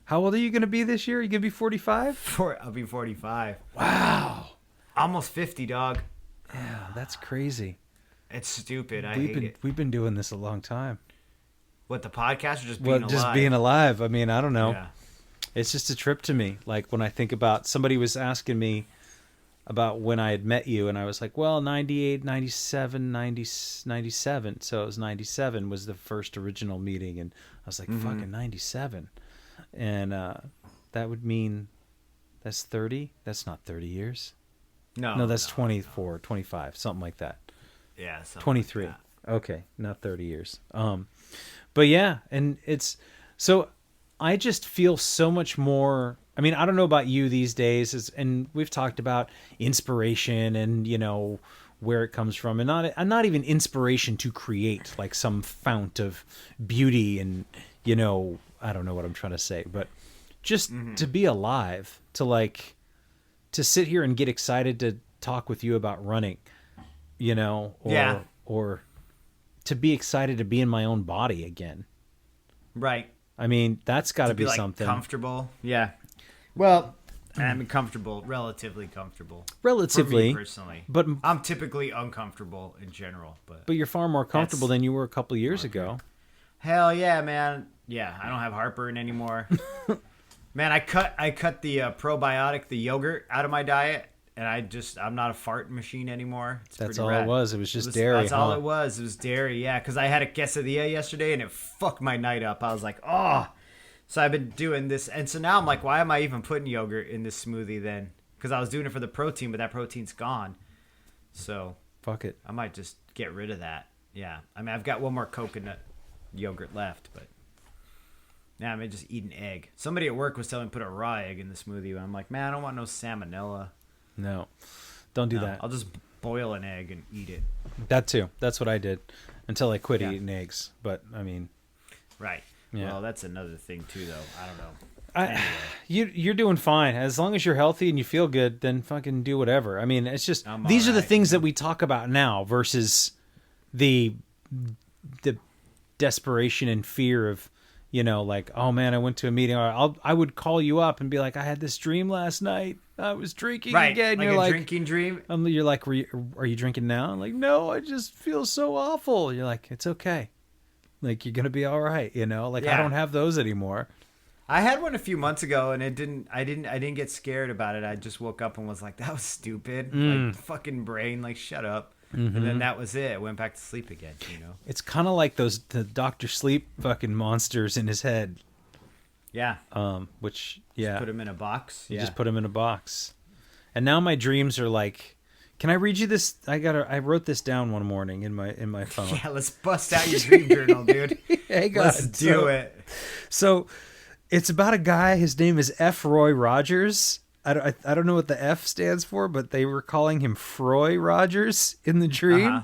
Speaker 2: How old are you going to be this year? Are you going to be 45?
Speaker 1: I'll be 45.
Speaker 2: Wow.
Speaker 1: Almost 50, dog.
Speaker 2: Yeah, that's crazy.
Speaker 1: It's stupid. I hate it.
Speaker 2: We've been doing this a long time.
Speaker 1: What, the podcast or just being alive?
Speaker 2: Just being alive. I mean, I don't know.
Speaker 1: Yeah.
Speaker 2: It's just a trip to me. Like when I think about, somebody was asking me about when I had met you, and I was like, well, 98, 97, 97. So it was 97 was the first original meeting, and I was like, fucking 97. And that would mean that's 30. That's not 30 years. No, that's 24, 25, something like that.
Speaker 1: Yeah,
Speaker 2: 23.
Speaker 1: Like
Speaker 2: okay, not 30 years. But yeah, and it's so I just feel so much more. I mean, I don't know about you these days, and we've talked about inspiration and, you know, where it comes from, and not even inspiration to create like some fount of beauty and, you know, I don't know what I'm trying to say, but just to be alive, to sit here and get excited to talk with you about running, you know, or to be excited to be in my own body again.
Speaker 1: Right.
Speaker 2: I mean, that's got to be
Speaker 1: like
Speaker 2: something.
Speaker 1: Comfortable. Yeah. Well, I mean, comfortable, relatively comfortable.
Speaker 2: Relatively.
Speaker 1: For me personally.
Speaker 2: But
Speaker 1: I'm typically uncomfortable in general. But
Speaker 2: you're far more comfortable than you were a couple of years ago. Hell
Speaker 1: yeah, man. Yeah, I don't have heartburn anymore. Man, I cut the probiotic, the yogurt, out of my diet, and I'm not a fart machine anymore.
Speaker 2: That's all rad. It was. It was just dairy.
Speaker 1: That's all it was. It was dairy, yeah. Because I had a quesadilla yesterday, and it fucked my night up. I was like, oh. So I've been doing this, and so now I'm like, why am I even putting yogurt in this smoothie then? Because I was doing it for the protein, but that protein's gone. So
Speaker 2: fuck it.
Speaker 1: I might just get rid of that. Yeah. I mean, I've got one more coconut yogurt left, but now I may just eat an egg. Somebody at work was telling me to put a raw egg in the smoothie. I'm like, man, I don't want no salmonella.
Speaker 2: No, don't do that.
Speaker 1: I'll just boil an egg and eat it.
Speaker 2: That too. That's what I did until I quit eating eggs. But I mean,
Speaker 1: right. Yeah. Well, that's another thing too, though. I don't know.
Speaker 2: Anyway. You're doing fine. As long as you're healthy and you feel good, then fucking do whatever. I mean, it's just these are the things that we talk about now versus the desperation and fear of, you know, like, oh man, I went to a meeting. Or I would call you up and be like, I had this dream last night. I was drinking again.
Speaker 1: Like
Speaker 2: you're
Speaker 1: a
Speaker 2: like,
Speaker 1: drinking dream.
Speaker 2: You're like, are you drinking now? I'm like, no, I just feel so awful. You're like, it's okay. Like, you're gonna be all right, you know. Like, I don't have those anymore.
Speaker 1: I had one a few months ago, and I didn't get scared about it. I just woke up and was like, that was stupid. Like, fucking brain, like, shut up. And then that was it. I went back to sleep again, you know.
Speaker 2: It's kind of like the Dr. Sleep fucking monsters in his head.
Speaker 1: Yeah.
Speaker 2: Which
Speaker 1: just put him in a box.
Speaker 2: You just put him in a box. And now my dreams are like, can I read you this? I wrote this down one morning in my phone.
Speaker 1: Yeah, let's bust out your dream journal, dude.
Speaker 2: Hey, God.
Speaker 1: Let's do it.
Speaker 2: So it's about a guy. His name is F. Roy Rogers. I don't know what the F stands for, but they were calling him Froy Rogers in the dream.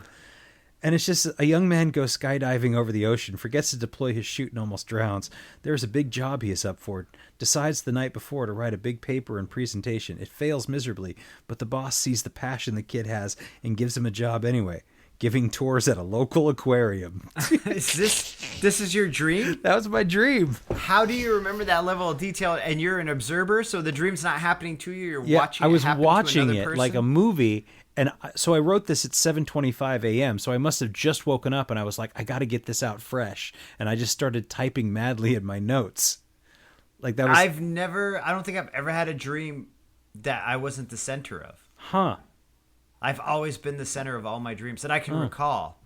Speaker 2: And it's just a young man goes skydiving over the ocean, forgets to deploy his chute and almost drowns. There's a big job he is up for. Decides the night before to write a big paper and presentation. It fails miserably, but the boss sees the passion the kid has and gives him a job anyway, giving tours at a local aquarium.
Speaker 1: This is your dream?
Speaker 2: That was my dream.
Speaker 1: How do you remember that level of detail? And you're an observer, so the dream's not happening to you. You're watching.
Speaker 2: I was
Speaker 1: it
Speaker 2: watching it
Speaker 1: person?
Speaker 2: like a movie. And so I wrote this at 7:25 a.m. So I must have just woken up, and I was like, I got to get this out fresh. And I just started typing madly in my notes. Like that was.
Speaker 1: I don't think I've ever had a dream that I wasn't the center of.
Speaker 2: Huh.
Speaker 1: I've always been the center of all my dreams that I can recall.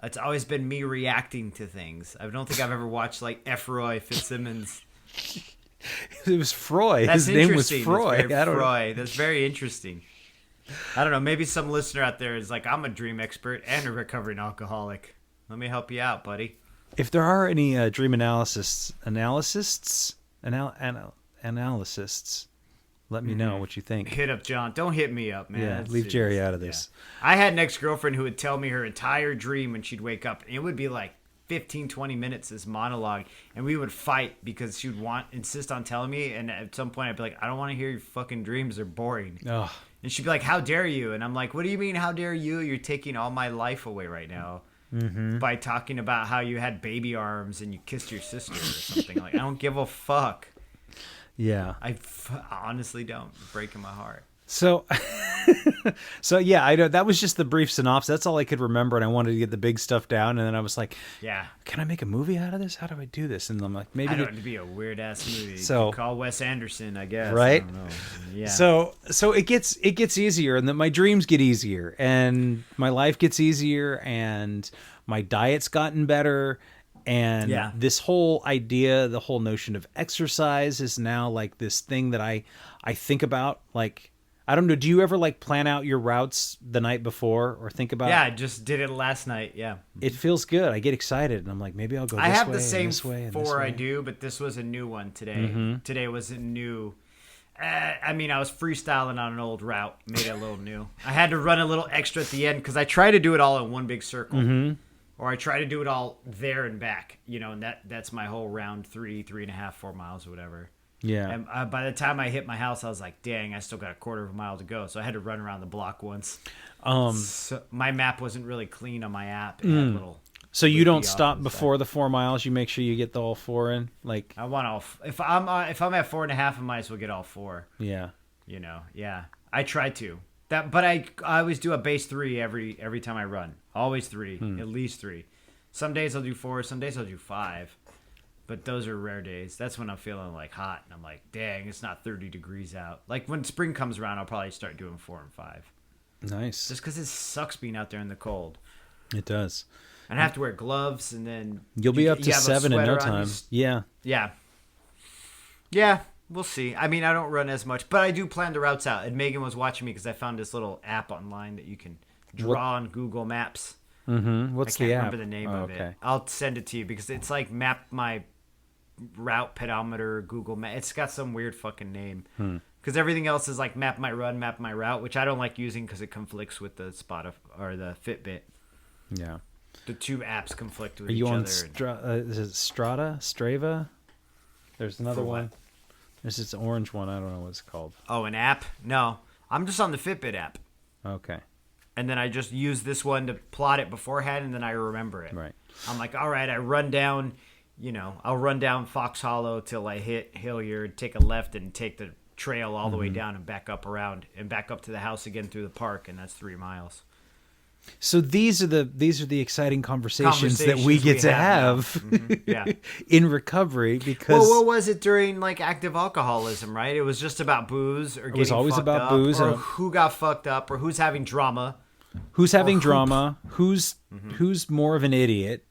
Speaker 1: It's always been me reacting to things. I don't think I've ever watched like F. Roy Fitzsimmons.
Speaker 2: It was Froy.
Speaker 1: That's
Speaker 2: His name was Froy.
Speaker 1: Froy. That's very interesting. I don't know. Maybe some listener out there is like, I'm a dream expert and a recovering alcoholic. Let me help you out, buddy.
Speaker 2: If there are any dream analysts, let me know what you think.
Speaker 1: Hit up John. Don't hit me up, man.
Speaker 2: Yeah,
Speaker 1: That's
Speaker 2: leave
Speaker 1: serious.
Speaker 2: Jerry out of this.
Speaker 1: Yeah. I had an ex-girlfriend who would tell me her entire dream when she'd wake up. It would be like 15, 20 minutes, this monologue, and we would fight because she would insist on telling me, and at some point I'd be like, I don't want to hear your fucking dreams. They're boring.
Speaker 2: Oh.
Speaker 1: And she'd be like, how dare you? And I'm like, what do you mean, how dare you? You're taking all my life away right now by talking about how you had baby arms and you kissed your sister or something. Like, I don't give a fuck.
Speaker 2: Yeah.
Speaker 1: I honestly don't. It's breaking my heart.
Speaker 2: So, yeah, I know that was just the brief synopsis. That's all I could remember, and I wanted to get the big stuff down. And then I was like,
Speaker 1: "Yeah,
Speaker 2: can I make a movie out of this? How do I do this?" And I'm like, maybe
Speaker 1: it'd be a weird ass movie.
Speaker 2: So
Speaker 1: call Wes Anderson, I guess.
Speaker 2: Right?
Speaker 1: I don't know. Yeah.
Speaker 2: So it gets easier, and then my dreams get easier, and my life gets easier, and my diet's gotten better. And this whole idea, the whole notion of exercise is now like this thing that I think about. Like, I don't know. Do you ever like plan out your routes the night before or think about?
Speaker 1: Yeah, I just did it last night. Yeah,
Speaker 2: it feels good. I get excited, and I'm like, maybe I'll go.
Speaker 1: I
Speaker 2: this
Speaker 1: have
Speaker 2: way
Speaker 1: the same
Speaker 2: and this way and
Speaker 1: four
Speaker 2: this way.
Speaker 1: I do, but this was a new one today. Today was a new. I mean, I was freestyling on an old route, made it a little new. I had to run a little extra at the end because I try to do it all in one big circle. Or I try to do it all there and back, and that's my whole round 3.5, 4 miles or whatever.
Speaker 2: Yeah.
Speaker 1: And by the time I hit my house, I was like, dang, I still got a quarter of a mile to go. So I had to run around the block once. So my map wasn't really clean on my app. It had little.
Speaker 2: So you don't stop before the 4 miles. You make sure you get the all four in. Like
Speaker 1: I want all. If I'm at 4.5, I might as well get all four.
Speaker 2: Yeah.
Speaker 1: Yeah. I try to. But I always do a base 3 every time I run. Always 3, at least 3. Some days I'll do 4, some days I'll do 5. But those are rare days. That's when I'm feeling like hot and I'm like, dang, it's not 30 degrees out. Like when spring comes around, I'll probably start doing 4 and 5.
Speaker 2: Nice.
Speaker 1: Just because it sucks being out there in the cold.
Speaker 2: It does.
Speaker 1: And I have to wear gloves, and then
Speaker 2: you'll be up to 7 in no time. Yeah.
Speaker 1: Yeah, we'll see. I mean, I don't run as much, but I do plan the routes out. And Megan was watching me because I found this little app online that you can draw on Google Maps.
Speaker 2: What's the app?
Speaker 1: I can't remember the name of it. I'll send it to you because it's like map my route pedometer Google Map. It's got some weird fucking name. Because everything else is like map my run, map my route, which I don't like using because it conflicts with the Spotify or the Fitbit.
Speaker 2: Yeah.
Speaker 1: The two apps conflict with
Speaker 2: each other.
Speaker 1: other.
Speaker 2: Are you on is it Strava? There's another one. There's this orange one. I don't know what it's called.
Speaker 1: Oh, an app? No. I'm just on the Fitbit app.
Speaker 2: Okay.
Speaker 1: And then I just use this one to plot it beforehand, and then I remember it.
Speaker 2: Right.
Speaker 1: I'm like, all right, I run down, I'll run down Fox Hollow till I hit Hilliard, take a left, and take the trail all the way down and back up around and back up to the house again through the park, and that's 3 miles.
Speaker 2: So these are the exciting conversations that we get to have
Speaker 1: Yeah.
Speaker 2: in recovery because
Speaker 1: what was it during like active alcoholism, right? It was just about booze or getting
Speaker 2: was always
Speaker 1: fucked
Speaker 2: about
Speaker 1: up,
Speaker 2: booze
Speaker 1: or
Speaker 2: and
Speaker 1: who got fucked up or who's having drama.
Speaker 2: Who's having drama? Who's more of an idiot?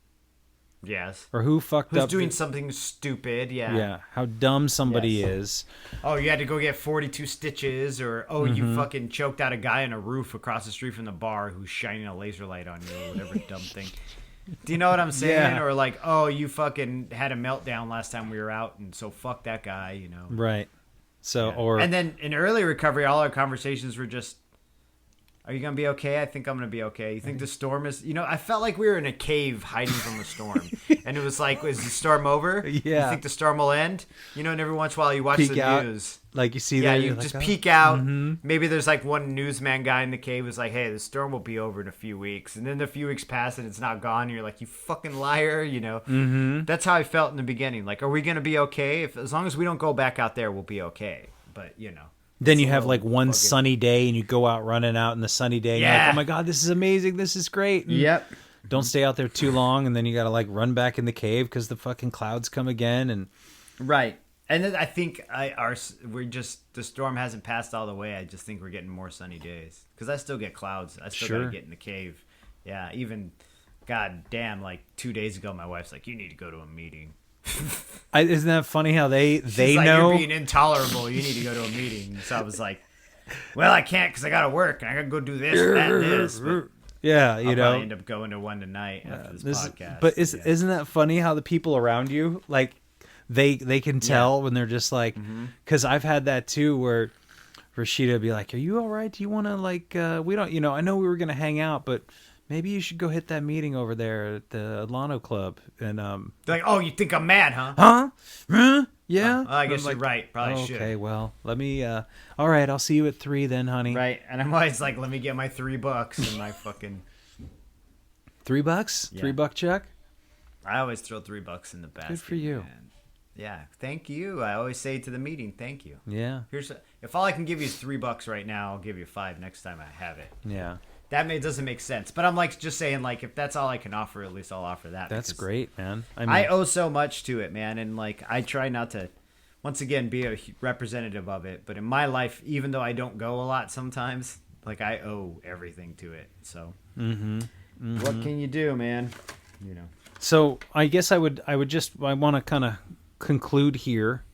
Speaker 1: Yes.
Speaker 2: Or who fucked
Speaker 1: Who's
Speaker 2: up?
Speaker 1: doing something stupid? Yeah.
Speaker 2: Yeah. How dumb somebody is.
Speaker 1: Oh, you had to go get 42 stitches, or you fucking choked out a guy on a roof across the street from the bar who's shining a laser light on you, or whatever dumb thing. Do you know what I'm saying?
Speaker 2: Yeah.
Speaker 1: Or like, oh, you fucking had a meltdown last time we were out, and so fuck that guy,
Speaker 2: Right. So
Speaker 1: and then in early recovery, all our conversations were just, are you going to be okay? I think I'm going to be okay. You think the storm is... I felt like we were in a cave hiding from the storm. And it was like, is the storm over?
Speaker 2: Yeah.
Speaker 1: You think the storm will end? And every once in a while you watch
Speaker 2: peek
Speaker 1: the
Speaker 2: out,
Speaker 1: news.
Speaker 2: like you see
Speaker 1: Yeah,
Speaker 2: that.
Speaker 1: you just peek out. Maybe there's like one newsman guy in the cave who's like, hey, the storm will be over in a few weeks. And then a few weeks pass and it's not gone. And you're like, you fucking liar, That's how I felt in the beginning. Like, are we going to be okay? As long as we don't go back out there, we'll be okay. But,
Speaker 2: Then you have like one sunny day and you go out running out in the sunny day. And you're like, oh my God, this is amazing. This is great. And
Speaker 1: Yep.
Speaker 2: don't stay out there too long. And then you got to like run back in the cave because the fucking clouds come again. And
Speaker 1: right. And then I think the storm hasn't passed all the way. I just think we're getting more sunny days because I still get clouds. I still got to get in the cave. Yeah. Even, God damn, like 2 days ago, my wife's like, you need to go to a meeting.
Speaker 2: Isn't that funny how they
Speaker 1: like,
Speaker 2: know?
Speaker 1: You're being intolerable. You need to go to a meeting. So I was like, well, I can't because I got to work and I got to go do this, that, and this. But
Speaker 2: yeah,
Speaker 1: I'll probably end up going to one tonight after this podcast.
Speaker 2: But isn't that funny how the people around you, like, they can tell when they're just like, because I've had that too where Rashida would be like, are you all right? Do you want to like, we don't, I know we were going to hang out, but maybe you should go hit that meeting over there at the Atlano Club. And they're
Speaker 1: like, oh, you think I'm mad, huh?
Speaker 2: Huh? Yeah.
Speaker 1: I guess you're right. Probably should.
Speaker 2: Okay, well, let me. All right, I'll see you at 3 then, honey.
Speaker 1: Right, and I'm always like, let me get my $3 and my fucking
Speaker 2: $3, $3 check.
Speaker 1: I always throw $3 in the basket.
Speaker 2: Good for you.
Speaker 1: Man. Yeah, thank you. I always say to the meeting, thank you.
Speaker 2: Yeah.
Speaker 1: If all I can give you is $3 right now, I'll give you 5 next time I have it.
Speaker 2: Yeah.
Speaker 1: That doesn't make sense. But I'm like just saying, like, if that's all I can offer, at least I'll offer that.
Speaker 2: That's great, man.
Speaker 1: I owe so much to it, man. And like, I try not to, once again, be a representative of it. But in my life, even though I don't go a lot sometimes, like, I owe everything to it. So what can you do, man?
Speaker 2: So I guess I want to kind of conclude here.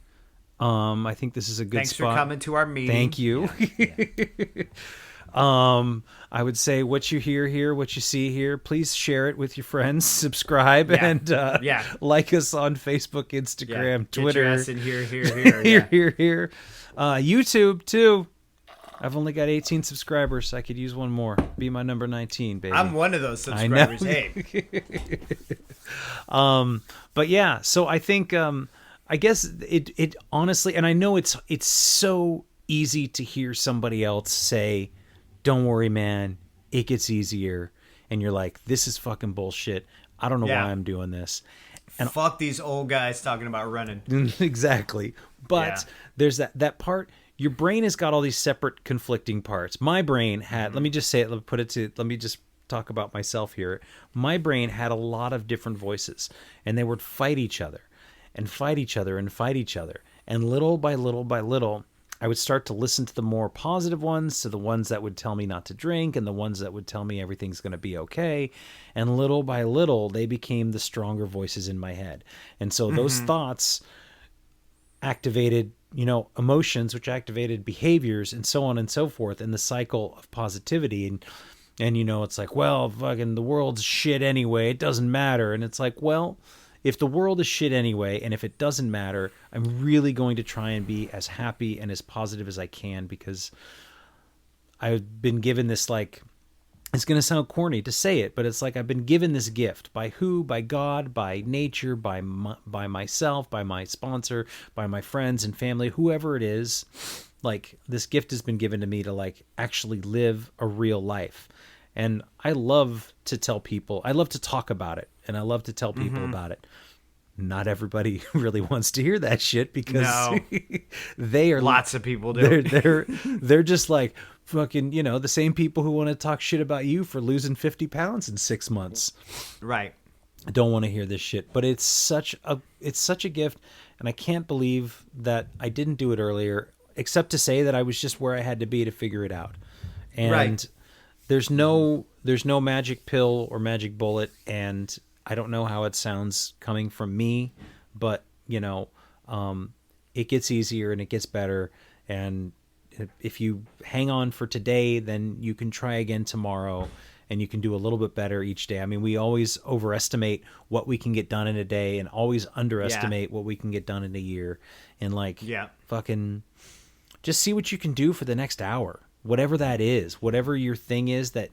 Speaker 2: I think this is a good
Speaker 1: Thanks
Speaker 2: spot.
Speaker 1: for coming to our meeting.
Speaker 2: Thank you. Yeah. I would say what you hear here, what you see here, please share it with your friends, subscribe, and like us on Facebook, Instagram, Twitter.
Speaker 1: Get your ass in here.
Speaker 2: Here. YouTube, too. I've only got 18 subscribers. I could use one more. Be my number 19, baby.
Speaker 1: I'm one of those subscribers. Hey.
Speaker 2: But yeah, so I think, I guess it honestly, and I know it's so easy to hear somebody else say, don't worry, man, it gets easier. And you're like, this is fucking bullshit. I don't know why I'm doing this.
Speaker 1: And fuck these old guys talking about running.
Speaker 2: Exactly. But there's that part. Your brain has got all these separate conflicting parts. My brain had, let me just say it, let me just talk about myself here. My brain had a lot of different voices, and they would fight each other and fight each other and fight each other. And little by little by little, I would start to listen to the more positive ones, to the ones that would tell me not to drink, and the ones that would tell me everything's going to be okay. And little by little, they became the stronger voices in my head. And so those thoughts activated, emotions, which activated behaviors, and so on and so forth, in the cycle of positivity. And it's like, well, fucking the world's shit anyway. It doesn't matter. And it's like, well, if the world is shit anyway, and if it doesn't matter, I'm really going to try and be as happy and as positive as I can, because I've been given this, like, it's going to sound corny to say it, but it's like I've been given this gift. By who? By God, by nature, by myself, by my sponsor, by my friends and family, whoever it is. Like, this gift has been given to me to, like, actually live a real life. And I love to tell people, I love to talk about it, and I love to tell people about it. Not everybody really wants to hear that shit, because they are,
Speaker 1: lots of people do.
Speaker 2: They're just like fucking, the same people who want to talk shit about you for losing 50 pounds in 6 months.
Speaker 1: Right.
Speaker 2: I don't want to hear this shit, but it's such a gift, and I can't believe that I didn't do it earlier, except to say that I was just where I had to be to figure it out. And there's no magic pill or magic bullet, and I don't know how it sounds coming from me, but it gets easier and it gets better. And if you hang on for today, then you can try again tomorrow, and you can do a little bit better each day. I mean, we always overestimate what we can get done in a day, and always underestimate what we can get done in a year. And fucking just see what you can do for the next hour. Whatever that is, whatever your thing is that,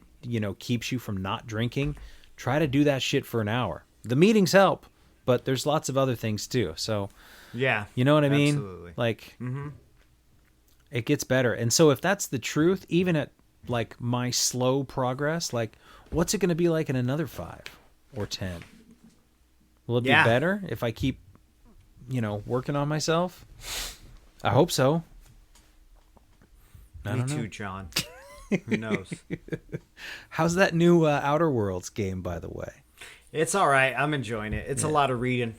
Speaker 2: keeps you from not drinking, try to do that shit for an hour. The meetings help, but there's lots of other things too. So, you know what I mean?
Speaker 1: Absolutely.
Speaker 2: Like, it gets better. And so if that's the truth, even at like my slow progress, like, what's it going to be like in another 5 or 10? Will it be better if I keep, working on myself? I hope so.
Speaker 1: Me too, John. Who knows?
Speaker 2: How's that new Outer Worlds game, by the way?
Speaker 1: It's all right. I'm enjoying it. It's a lot of reading.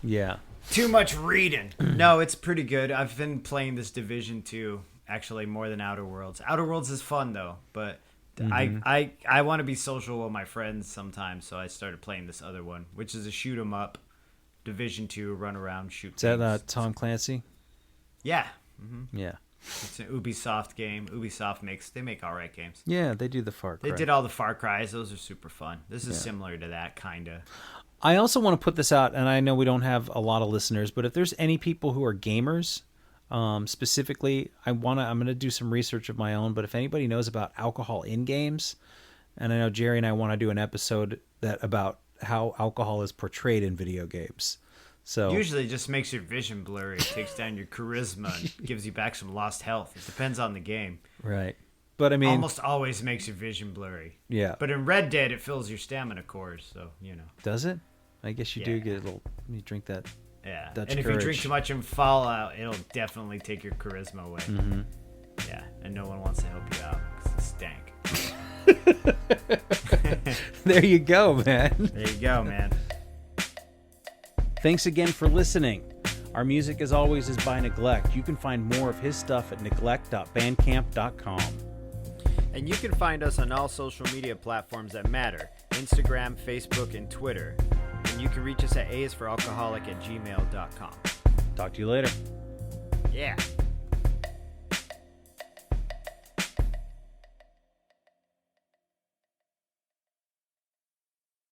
Speaker 2: Yeah.
Speaker 1: Too much reading. No, it's pretty good. I've been playing this Division 2 actually more than Outer Worlds. Outer Worlds is fun though, but I want to be social with my friends sometimes, so I started playing this other one, which is a shoot 'em up, Division 2, run around, shoot.
Speaker 2: Is that Tom Clancy?
Speaker 1: Yeah.
Speaker 2: Yeah.
Speaker 1: It's an Ubisoft game. Ubisoft make all right games.
Speaker 2: Yeah, they do the Far Cry.
Speaker 1: They did all the Far Cries. Those are super fun. This is similar to that, kind of.
Speaker 2: I also want to put this out, and I know we don't have a lot of listeners, but if there's any people who are gamers, specifically, I'm going to do some research of my own, but if anybody knows about alcohol in games, and I know Jerry and I want to do an episode about how alcohol is portrayed in video games. So
Speaker 1: usually it just makes your vision blurry. It takes down your charisma and gives you back some lost health. It depends on the game.
Speaker 2: Right. But I mean,
Speaker 1: almost always makes your vision blurry.
Speaker 2: Yeah.
Speaker 1: But in Red Dead, it fills your stamina cores, so, you know.
Speaker 2: Does it? I guess you do get a little, you drink that.
Speaker 1: Yeah.
Speaker 2: Dutch
Speaker 1: and if
Speaker 2: courage.
Speaker 1: you drink too much in Fallout, it'll definitely take your charisma away.
Speaker 2: Mm-hmm.
Speaker 1: Yeah. And no one wants to help you out because it stank.
Speaker 2: There you go, man.
Speaker 1: There you go, man.
Speaker 2: Thanks again for listening. Our music, as always, is by Neglect. You can find more of his stuff at neglect.bandcamp.com.
Speaker 1: And you can find us on all social media platforms that matter: Instagram, Facebook, and Twitter. And you can reach us at aisforalcoholic@gmail.com.
Speaker 2: Talk to you later.
Speaker 1: Yeah.